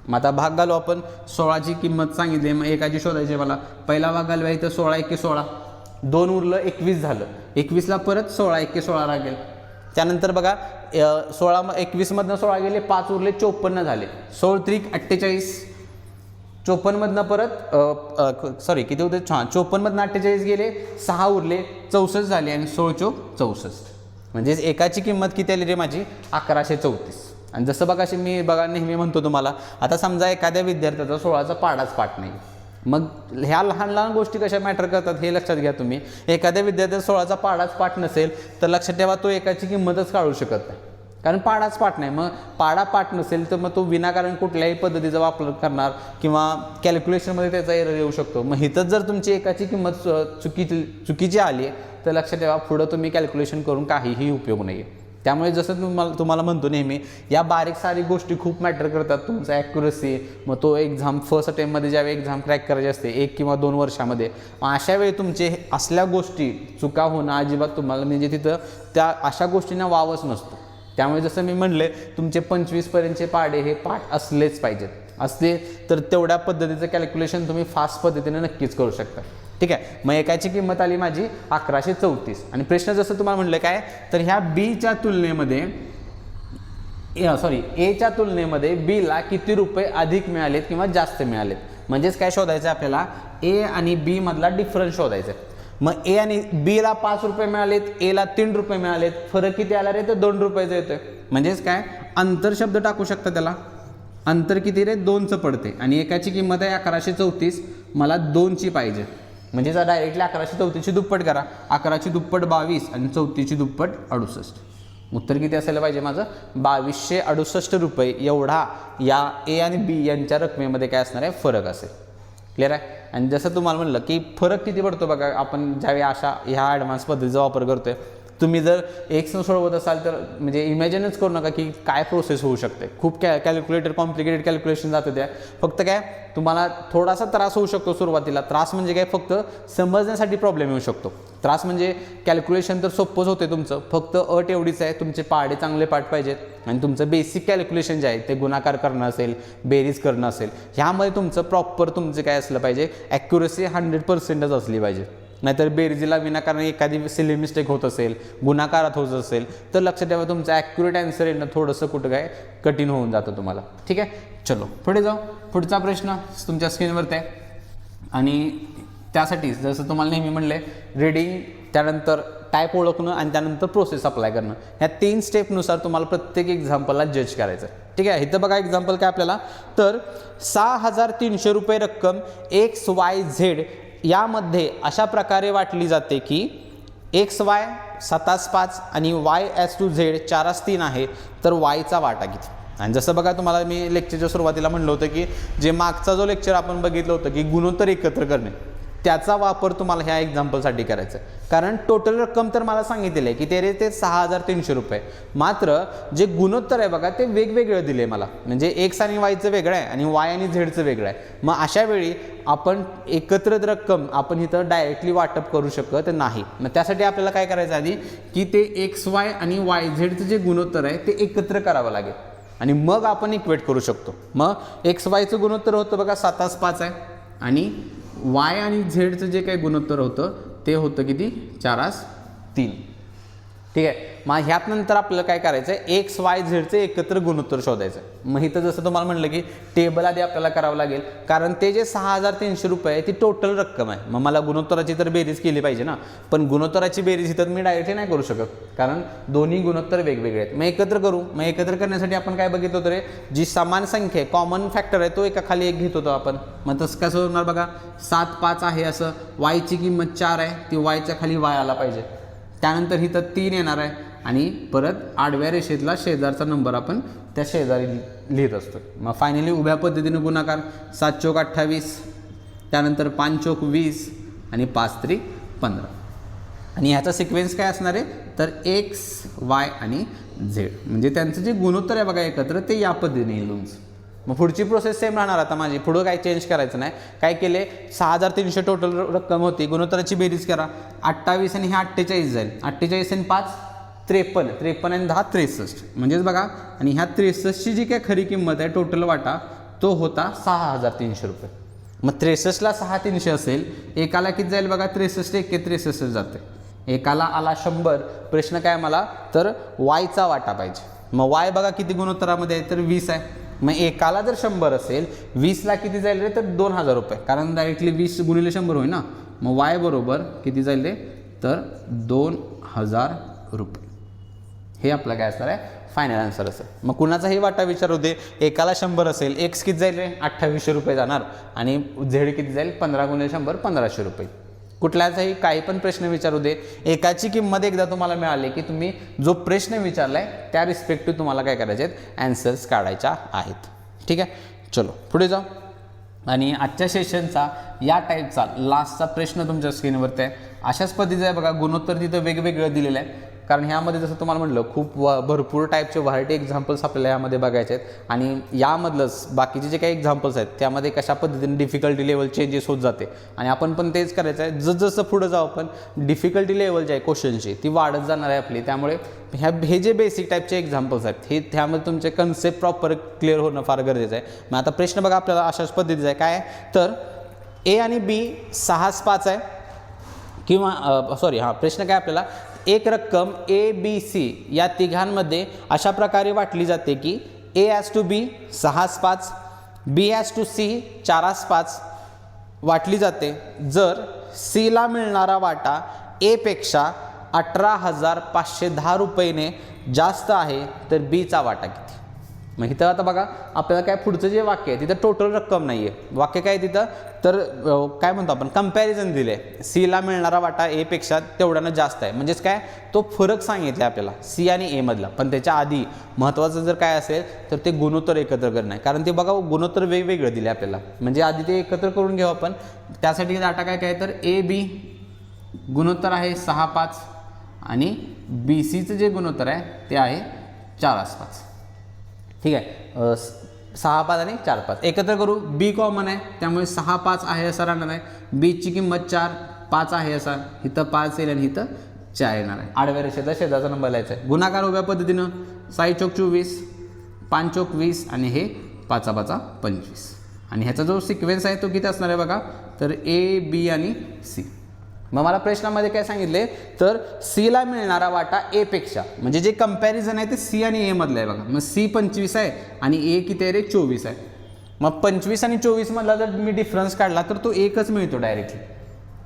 मग आता भाग घालू आपण. 16ची किंमत सांगितली, मग एकाची शोधायची मला. पहिला भाग घालूया इथं, 16 1 16, 2 उरलं 21 झालं. 21ला परत 16 1 16 लागेल. त्यानंतर बघा 21मधनं 16 गेले, 5 उरले 54 झाले. 16 त्रिक 48, 54मधनं परत किती होते, 54मधनं 48 गेले, 6 उरले 64 झाले आणि 16 चोक 64. म्हणजेच एकाची किंमत किती आली रे माझी, 1134. आणि जसं बघा मी नेहमी म्हणतो तुम्हाला, आता समजा एखाद्या विद्यार्थ्याचा 16चा पाढाच पाठ नाही. मग ह्या लहान लहान गोष्टी कशा मॅटर करतात हे लक्षात घ्या तुम्ही. एखाद्या विद्यार्थ्याचा 16चा पाढाच पाठ नसेल तर लक्षात ठेवा तो एकाची किंमतच काढू शकत नाही, कारण पाढाच पाठ नाही. मग पाढा पाठ नसेल तर मग तो विनाकारण कुठल्याही पद्धतीचा वापर करणार किंवा कॅल्क्युलेशनमध्ये त्याचा एरर येऊ शकतो. मग इथंच जर तुमची एकाची किंमत चुकीची आली तर लक्षात ठेवा पुढं तुम्ही कॅल्क्युलेशन करून काहीही उपयोग नाही आहे. त्यामुळे जसं तुम्हाला म्हणतो नेहमी, या बारीक सारीक गोष्टी खूप मॅटर करतात. तुमचा ॲक्युरसी, मग तो एक्झाम फर्स्ट अटेम्प्टमध्ये ज्यावेळी एक्झाम क्रॅक करायची असते 1 किंवा 2 वर्षामध्ये, मग अशा वेळी तुमचे असल्या गोष्टी चुका होणं अजिबात तुम्हाला म्हणजे तिथं त्या अशा गोष्टींना वावच नसतो. त्यामुळे जसं मी म्हणले, तुमचे 25पर्यंतचे पाढे हे पाठ असलेच पाहिजेत. असले तर तेवढ्या पद्धतीचं कॅल्क्युलेशन तुम्ही फास्ट पद्धतीने नक्कीच करू शकता. ठीक आहे, मग एकाची किंमत आली माझी 1134. आणि प्रश्न जसं तुम्हाला म्हटलं काय, तर ह्या बीच्या तुलनेमध्ये एच्या तुलनेमध्ये बीला किती रुपये अधिक मिळालेत किंवा जास्त मिळालेत. म्हणजेच काय शोधायचं आहे आपल्याला, ए आणि बी मधला डिफरन्स शोधायचा आहे. मग ए आणि बीला 5 रुपये मिळालेत, एला 3 रुपये मिळालेत. फरक किती आला रे, तर 2 रुपयाचा येतोय. म्हणजेच काय, अंतर शब्द टाकू शकता त्याला. अंतर किती रे, 2चं पडते आणि एकाची किंमत आहे 1134, मला 2ची पाहिजे. म्हणजे जर डायरेक्टली 1134ची दुप्पट करा. 11ची दुप्पट 22 आणि 34ची दुप्पट 68. उत्तर किती असायला पाहिजे माझं, 2268 रुपये एवढा या ए आणि बी यांच्या रकमेमध्ये काय असणार आहे, फरक असेल. क्लिअर आहे. आणि जसं तुम्हाला म्हणलं की फरक किती पडतो बघा, आपण ज्यावेळी ह्या ॲडव्हान्स पद्धतीचा वापर करतोय तुम्ही जर एक्स सोडवत असाल तर म्हणजे इमॅजिनच करू नका की काय प्रोसेस होऊ शकते. खूप कॅल्क्युलेटर कॉम्प्लिकेटेड कॅल्क्युलेशन जातं त्या. फक्त काय तुम्हाला थोडासा त्रास होऊ शकतो सुरुवातीला. त्रास म्हणजे काय फक्त समजण्यासाठी प्रॉब्लेम येऊ शकतो. त्रास म्हणजे कॅल्क्युलेशन तर सोपंच होते तुमचं, फक्त अट एवढीच आहे तुमचे पाढे चांगले पाठ पाहिजेत आणि तुमचं बेसिक कॅल्क्युलेशन जे आहे ते गुणाकार करणं असेल, बेरीज करणं असेल, ह्यामध्ये तुमचं प्रॉपर तुमचं काय असलं पाहिजे, ॲक्युरसी 100% असली पाहिजे. नाहीतर बेरजीला विनाकारण एखादी सिली मिस्टेक होत असेल, गुणाकारात होत असेल तर लक्षात ठेवा तुमचं ॲक्युरेट आन्सर येणं थोडंसं कुठं काय कठीण होऊन जातं तुम्हाला. ठीक आहे, चलो पुढे जाऊ. पुढचा प्रश्न तुमच्या स्क्रीनवरती आहे आणि त्यासाठी जसं तुम्हाला नेहमी म्हणलं आहे, रीडिंग, त्यानंतर टाईप ओळखणं आणि त्यानंतर प्रोसेस अप्लाय करणं, ह्या 3 स्टेपनुसार तुम्हाला प्रत्येक एक्झाम्पलला जज करायचं. ठीक आहे, इथं बघा एक्झाम्पल काय आपल्याला, तर 6,300 रुपये रक्कम XYZ यामध्ये अशा प्रकारे वाटली जाते की XY 7/5 आणि Y/Z 4/3 आहे, तर Yचा वाटा किती. आणि जसं बघा तुम्हाला मी लेक्चरच्या सुरुवातीला म्हणलं होतं की जे मागचा जो लेक्चर आपण बघितलं होतं की गुणोत्तर एकत्र करणे, त्याचा वापर तुम्हाला ह्या एक्झाम्पलसाठी करायचा आहे. कारण टोटल रक्कम तर मला सांगितलेलं आहे की ते 6,300 रुपये, मात्र जे गुणोत्तर आहे बघा ते वेगवेगळं दिले मला, म्हणजे एक्स आणि वायचं वेगळं आहे आणि वाय आणि झेडचं वेगळं आहे. मग अशा वेळी आपण एकत्र रक्कम आपण इथं डायरेक्टली वाटप करू शकत नाही. मग त्यासाठी आपल्याला काय करायचं आधी की ते XY आणि YZ जे गुणोत्तर आहे ते एकत्र करावं लागेल आणि मग आपण इक्वेट करू शकतो. मग XYचं गुणोत्तर होतं बघा 7/5 आहे आणि Y आणि झेडचं जे काही गुणोत्तर होतं ते होतं किती, 4/3. ठीक आहे, मग ह्यात नंतर आपल्याला काय करायचं आहे, XYZचं एकत्र गुणोत्तर शोधायचं. मग इथं जसं तुम्हाला म्हटलं की टेबल आधी आपल्याला करावं लागेल, कारण ते जे 6,300 रुपये आहे ती टोटल रक्कम आहे. मग मला गुणोत्तराची तर बेरीज केली पाहिजे ना, पण गुणोत्तराची बेरीज इथं मी डायरेक्टली नाही करू शकत कारण दोन्ही गुणोत्तर वेगवेगळे आहेत. मग एकत्र करू. मग एकत्र करण्यासाठी आपण काय बघितलं होतं रे, जी समान संख्या आहे, कॉमन फॅक्टर आहे, तो एका खाली एक घेत होतो आपण. मग तसं कसं होणार बघा, 7/5 आहे असं, वायची किंमत 4 आहे, ती वायच्या खाली वाय आला पाहिजे. त्यानंतर इथं 3 येणार आहे आणि परत आडव्या रेषेतला शेजारचा नंबर आपण त्या शेजारी लिहित असतो. मग फायनली उभ्या पद्धतीने गुणाकार, 7 चौक 28, त्यानंतर 5 चौक 20 आणि 5 त्रिक 15. आणि ह्याचा सिक्वेन्स काय असणार आहे, तर X, Y आणि Z, म्हणजे त्यांचं जे गुणोत्तर आहे बघा एकत्र ते या पद्धतीने येईल तुमचं. मग पुढची प्रोसेस सेम राहणार. आता माझी पुढं काही चेंज करायचं नाही. काय केले, 6,300 टोटल रक्कम होती, गुणोत्तराची बेरीज करा, 28 आणि हे 48 जाईल, 48 आणि 5 53, 53 आणि 10 63, म्हणजेच बघा. आणि ह्या 63ची जी काय खरी किंमत आहे टोटल वाटा तो होता 6,300 रुपये. मग 63ला 6,300 असेल, एकाला किती जाईल बघा, 63 एके 63 जाते, एकाला आला 100. प्रश्न काय मला, तर वायचा वाटा पाहिजे. मग वाय बघा किती गुणोत्तरामध्ये आहे, तर 20 आहे. मग एकाला जर 100 असेल, 20ला किती जाईल रे, तर 2,000 रुपये, कारण डायरेक्टली 20 गुणिले 100 होईल ना. मग वाय बरोबर किती जाईल रे, तर 2,000 रुपये. हे आपलं काय असणार आहे, फायनल आन्सर असेल. मग कुणाचाही वाटा विचारू दे, एकाला 100 असेल, एक्स किती जाईल रे, 2800 रुपये जाणार आणि झेड किती जाईल, 15 गुणिले 100 1500 रुपये. कुठल्याचाही काही पण प्रश्न विचारू दे, एकाची किंमत एकदा तुम्हाला मिळाली की तुम्ही जो प्रश्न विचारलाय त्या रिस्पेक्टिव्ह तुम्हाला काय करायचे आहेत, ॲन्सर्स काढायच्या आहेत. ठीक आहे, चलो पुढे जाऊ. आणि आजच्या सेशनचा या टाईपचा लास्टचा प्रश्न तुमच्या स्क्रीनवरती आहे. अशाच पद्धतीचं आहे बघा, गुणोत्तर तिथं वेगवेगळं दिलेलं आहे, कारण ह्यामध्ये जसं तुम्हाला म्हटलं खूप भरपूर टाईपचे व्हरायटी एक्झाम्पल्स आपल्याला यामध्ये बघायचे आहेत. आणि यामधलंच बाकीचे जे काही एक्झाम्पल्स आहेत त्यामध्ये कशा पद्धतीने डिफिकल्टी लेवल चेंजेस होत जाते आणि आपण पण तेच करायचं आहे. जसं पुढं जाऊ आपण डिफिकल्टी लेवल जी आहे क्वेश्चनची ती वाढत जाणार आहे आपली. त्यामुळे हे जे बेसिक टाईपचे एक्झाम्पल्स आहेत हे त्यामध्ये तुमचे कन्सेप्ट प्रॉपर क्लिअर होणं फार गरजेचं आहे. मग आता प्रश्न बघा आपल्याला अशाच पद्धतीचा आहे. काय तर A आणि B 6/5 आहे किंवा प्रश्न काय आपल्याला, एक रक्कम ABC या तिघांमध्ये अशा प्रकारे वाटली जाते की A/B 6/5, B/C 4/5 वाटली जाते. जर Cला मिळणारा वाटा A पेक्षा 18,510 रुपयेने जास्त आहे तर Bचा वाटा किती. मग इथं आता बघा आपल्याला काय पुढचं जे वाक्य आहे तिथं टोटल रक्कम नाही आहे, वाक्य काय तिथं तर काय म्हणतो आपण कम्पॅरिझन दिले. Cला मिळणारा वाटा A पेक्षा तेवढ्यानं जास्त आहे, म्हणजेच काय तो फरक सांगितला आपल्याला C आणि A मधला. पण त्याच्या आधी महत्त्वाचं जर काय असेल तर ते गुणोत्तर एकत्र करणं आहे, कारण ते बघा गुणोत्तर वेगवेगळं दिले आपल्याला. म्हणजे आधी ते एकत्र करून घेऊ आपण. त्यासाठी डाटा काय काय तर AB गुणोत्तर आहे 6/5 आणि बी सीचं जे गुणोत्तर आहे ते आहे 4/5. ठीक आहे, 6/5 आणि 4/5 एकत्र करू. बी कॉमन आहे त्यामुळे 6/5 आहे असा राहणार आहे. बीची किंमत 4/5 आहे असा, इथं 5 येईल आणि इथं 4 येणार आहे. आडव्या रेषेचा छेदाचा नंबर लिहायचा आहे. गुणाकार उभ्या पद्धतीनं 6 चौक 24, 5 चौक 20 आणि हे 5/5 25. आणि ह्याचा जो सिक्वेन्स आहे तो किती असणार आहे बघा, तर ए बी आणि सी. मग मला प्रश्नामध्ये काय सांगितले, तर सीला मिळणारा वाटा ए पेक्षा, म्हणजे जे कंपॅरिझन आहे ते सी आणि ए मधलं आहे बघा. मग सी 25 आहे आणि ए किती आहे रे 24 आहे. मग 25 आणि 24 मधला जर मी डिफरन्स काढला तर तो एकच मिळतो डायरेक्टली.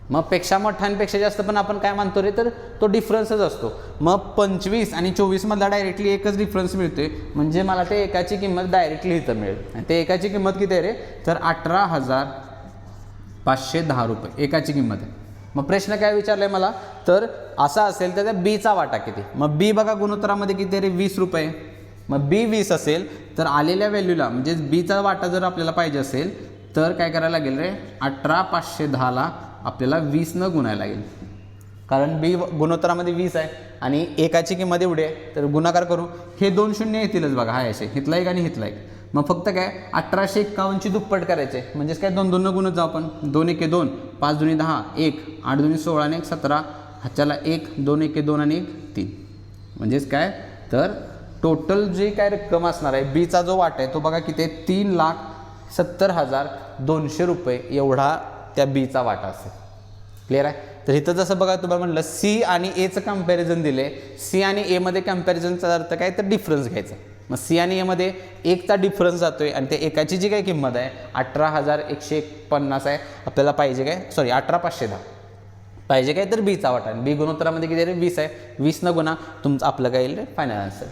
मग पेक्षा मोठा आणि पेक्षा जास्त पण आपण काय मानतो रे, तर तो डिफरन्सच असतो. मग 25 आणि 24 मधला डायरेक्टली एकच डिफरन्स मिळतोय, म्हणजे मला ते एकाची किंमत डायरेक्टली इथं मिळेल. आणि ते एकाची किंमत किती आहे रे, तर 18,510 रुपये एकाची किंमत आहे. मग प्रश्न काय विचारलाय मला, तर असा असेल तर त्या बीचा वाटा किती. मग बी बघा गुणोत्तरामध्ये किती आहे रे, 20 रुपये. मग बी 20 असेल तर आलेल्या व्हॅल्यूला म्हणजे बीचा वाटा जर आपल्याला पाहिजे असेल तर काय करायला लागेल रे, 18,510ला आपल्याला 20 न गुणायला लागेल, कारण बी गुणोत्तरामध्ये 20 आहे आणि एकाची किंमत एवढी आहे. तर गुणाकार करू, हे 2 शून्य येतीलच बघा, हा असे हितला एक आणि हितला एक. मग फक्त काय 1851ची दुप्पट करायचे, म्हणजेच काय 2 2 गुणत जाऊ आपण. 2 1 2, 5 2 10, 1 8 2 16 आणि 1 17, ह्याच्याला 1 2 1 2 आणि 1 3. म्हणजेच काय, तर टोटल जी काय रक्कम असणार आहे बीचा जो वाटा आहे तो बघा किती आहे, 3,70,200 रुपये एवढा त्या बीचा वाटा असेल. क्लिअर आहे. तर इथं जसं बघा तुम्हाला म्हटलं सी आणि एचं कंपॅरिझन दिले, सी आणि एमध्ये कंपॅरिझनचा अर्थ काय, तर डिफरन्स घ्यायचा. मग सी आणि एमध्ये 1चा डिफरन्स जातोय आणि ते एकाची जी काही किंमत आहे 18,150 आहे, आपल्याला पाहिजे काय, सॉरी 18,510 पाहिजे काय, तर बीचा वाटा. बी गुणोत्तरामध्ये किती रे 20 आहे, 20 न गुणा तुमचं आपलं काय येईल रे, फायनल आन्सर.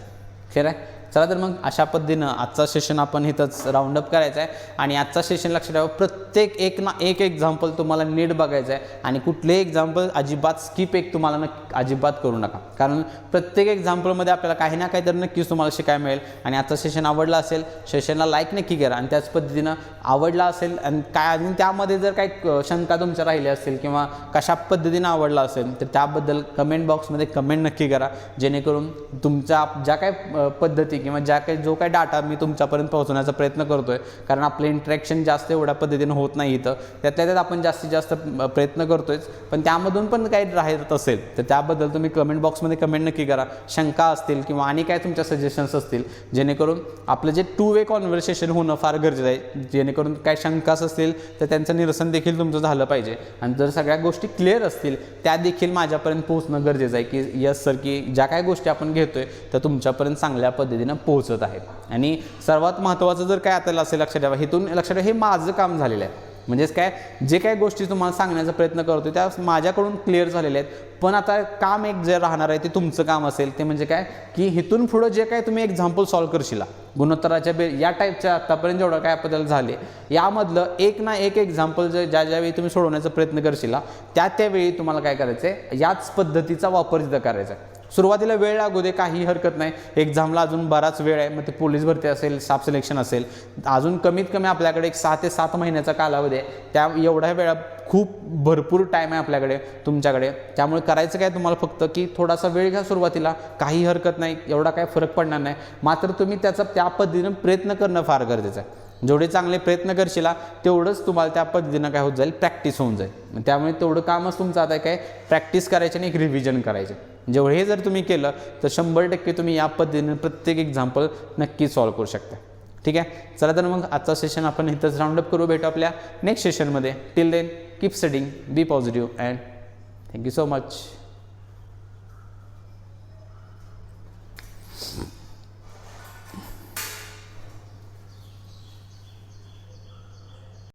क्लिअर आहे. चला तर मग अशा पद्धतीनं आजचा सेशन आपण इथंच राऊंड अप करायचा आहे. आणि आजचा सेशन लक्षात ठेवा, प्रत्येक एक ना एक एक्झाम्पल तुम्हाला नीट बघायचं आहे आणि कुठलेही एक्झाम्पल अजिबात स्किप एक तुम्हाला अजिबात करू नका, कारण प्रत्येक एक्झाम्पलमध्ये आपल्याला काही ना काही तर नक्कीच तुम्हाला शिकायला मिळेल. आणि आजचा सेशन आवडला असेल, सेशनला लाईक नक्की करा. आणि त्याच पद्धतीनं आवडला असेल आणि काय अजून त्यामध्ये जर काही शंका तुमच्या राहिल्या असतील किंवा कशा पद्धतीनं आवडला असेल तर त्याबद्दल कमेंट बॉक्समध्ये कमेंट नक्की करा, जेणेकरून तुमच्या ज्या काही पद्धती किंवा जो काही डाटा मी तुमच्यापर्यंत पोहोचवण्याचा प्रयत्न करतोय, कारण आपलं इंटरॅक्शन जास्त एवढ्या पद्धतीनं होत नाही इथं, त्यातल्या त्यात आपण जास्तीत जास्त प्रयत्न करतोय, पण त्यामधून पण काही राहत असेल तर त्याबद्दल तुम्ही कमेंट बॉक्समध्ये कमेंट नक्की करा. शंका असतील किंवा आणि काय तुमच्या सजेशन्स असतील, जेणेकरून आपलं जे 2 वे कॉन्व्हर्सेशन होणं फार गरजेचं आहे, जेणेकरून काय शंकास असतील तर त्यांचं निरसन देखील तुमचं झालं पाहिजे. आणि जर सगळ्या गोष्टी क्लिअर असतील त्या देखील माझ्यापर्यंत पोहोचणं गरजेचं आहे, की यस सर, की ज्या काही गोष्टी आपण घेतोय त्या तुमच्यापर्यंत चांगल्या पद्धतीनं पोहोचत आहेत. आणि सर्वात महत्त्वाचं जर काय आता असेल लक्षात ठेवा, इथून लक्षात ठेवा, हे माझं काम झालेलं आहे. म्हणजेच काय, जे काही गोष्टी तुम्हाला सांगण्याचा प्रयत्न करतो त्या माझ्याकडून क्लिअर झालेल्या आहेत, पण आता काम एक जे राहणार आहे ते तुमचं काम असेल, ते म्हणजे काय, की इथून पुढं जे काय तुम्ही एक्झाम्पल सॉल्व्ह करशिला गुणोत्तराच्या या टाईपच्या आत्तापर्यंत जेवढं काय आपल्याला झाले, यामधलं एक ना एक एक्झाम्पल ज्यावेळी तुम्ही सोडवण्याचा प्रयत्न करशिला त्यावेळी तुम्हाला काय करायचं आहे, याच पद्धतीचा वापर तिथं करायचा आहे. सुरुवातीला वेळ लागू दे, काही हरकत नाही, एक्झामला अजून बराच वेळ आहे. मग ते पोलीस भरती असेल, स्टाफ सिलेक्शन असेल, अजून कमीत कमी आपल्याकडे एक 6 ते 7 महिन्याचा कालावधी आहे. त्या एवढ्या वेळा खूप भरपूर टाईम आहे आपल्याकडे, तुमच्याकडे. त्यामुळे करायचं काय तुम्हाला फक्त, की थोडासा वेळ घ्या सुरुवातीला, काही हरकत नाही, एवढा काय फरक पडणार नाही. मात्र तुम्ही त्याचा त्या पद्धतीनं प्रयत्न करणं फार गरजेचं आहे. जेवढे चांगले प्रयत्न करशिला तेवढंच तुम्हाला त्या पद्धतीनं काय होत जाईल, प्रॅक्टिस होऊन जाईल. त्यामुळे तेवढं कामच तुमचं आता काय, प्रॅक्टिस करायची आणि एक रिव्हिजन करायचे. जेवढे हे जर तुम्ही केलं तर 100% तुम्ही या पद्धतीने प्रत्येक एक्झाम्पल नक्की सॉल्व्ह करू शकता. ठीक आहे. चला तर मग आजचा सेशन आपण इथंच राऊंड अप करू. भेटू आपल्या नेक्स्ट सेशनमध्ये. Till then keep studying, be positive and thank you so much.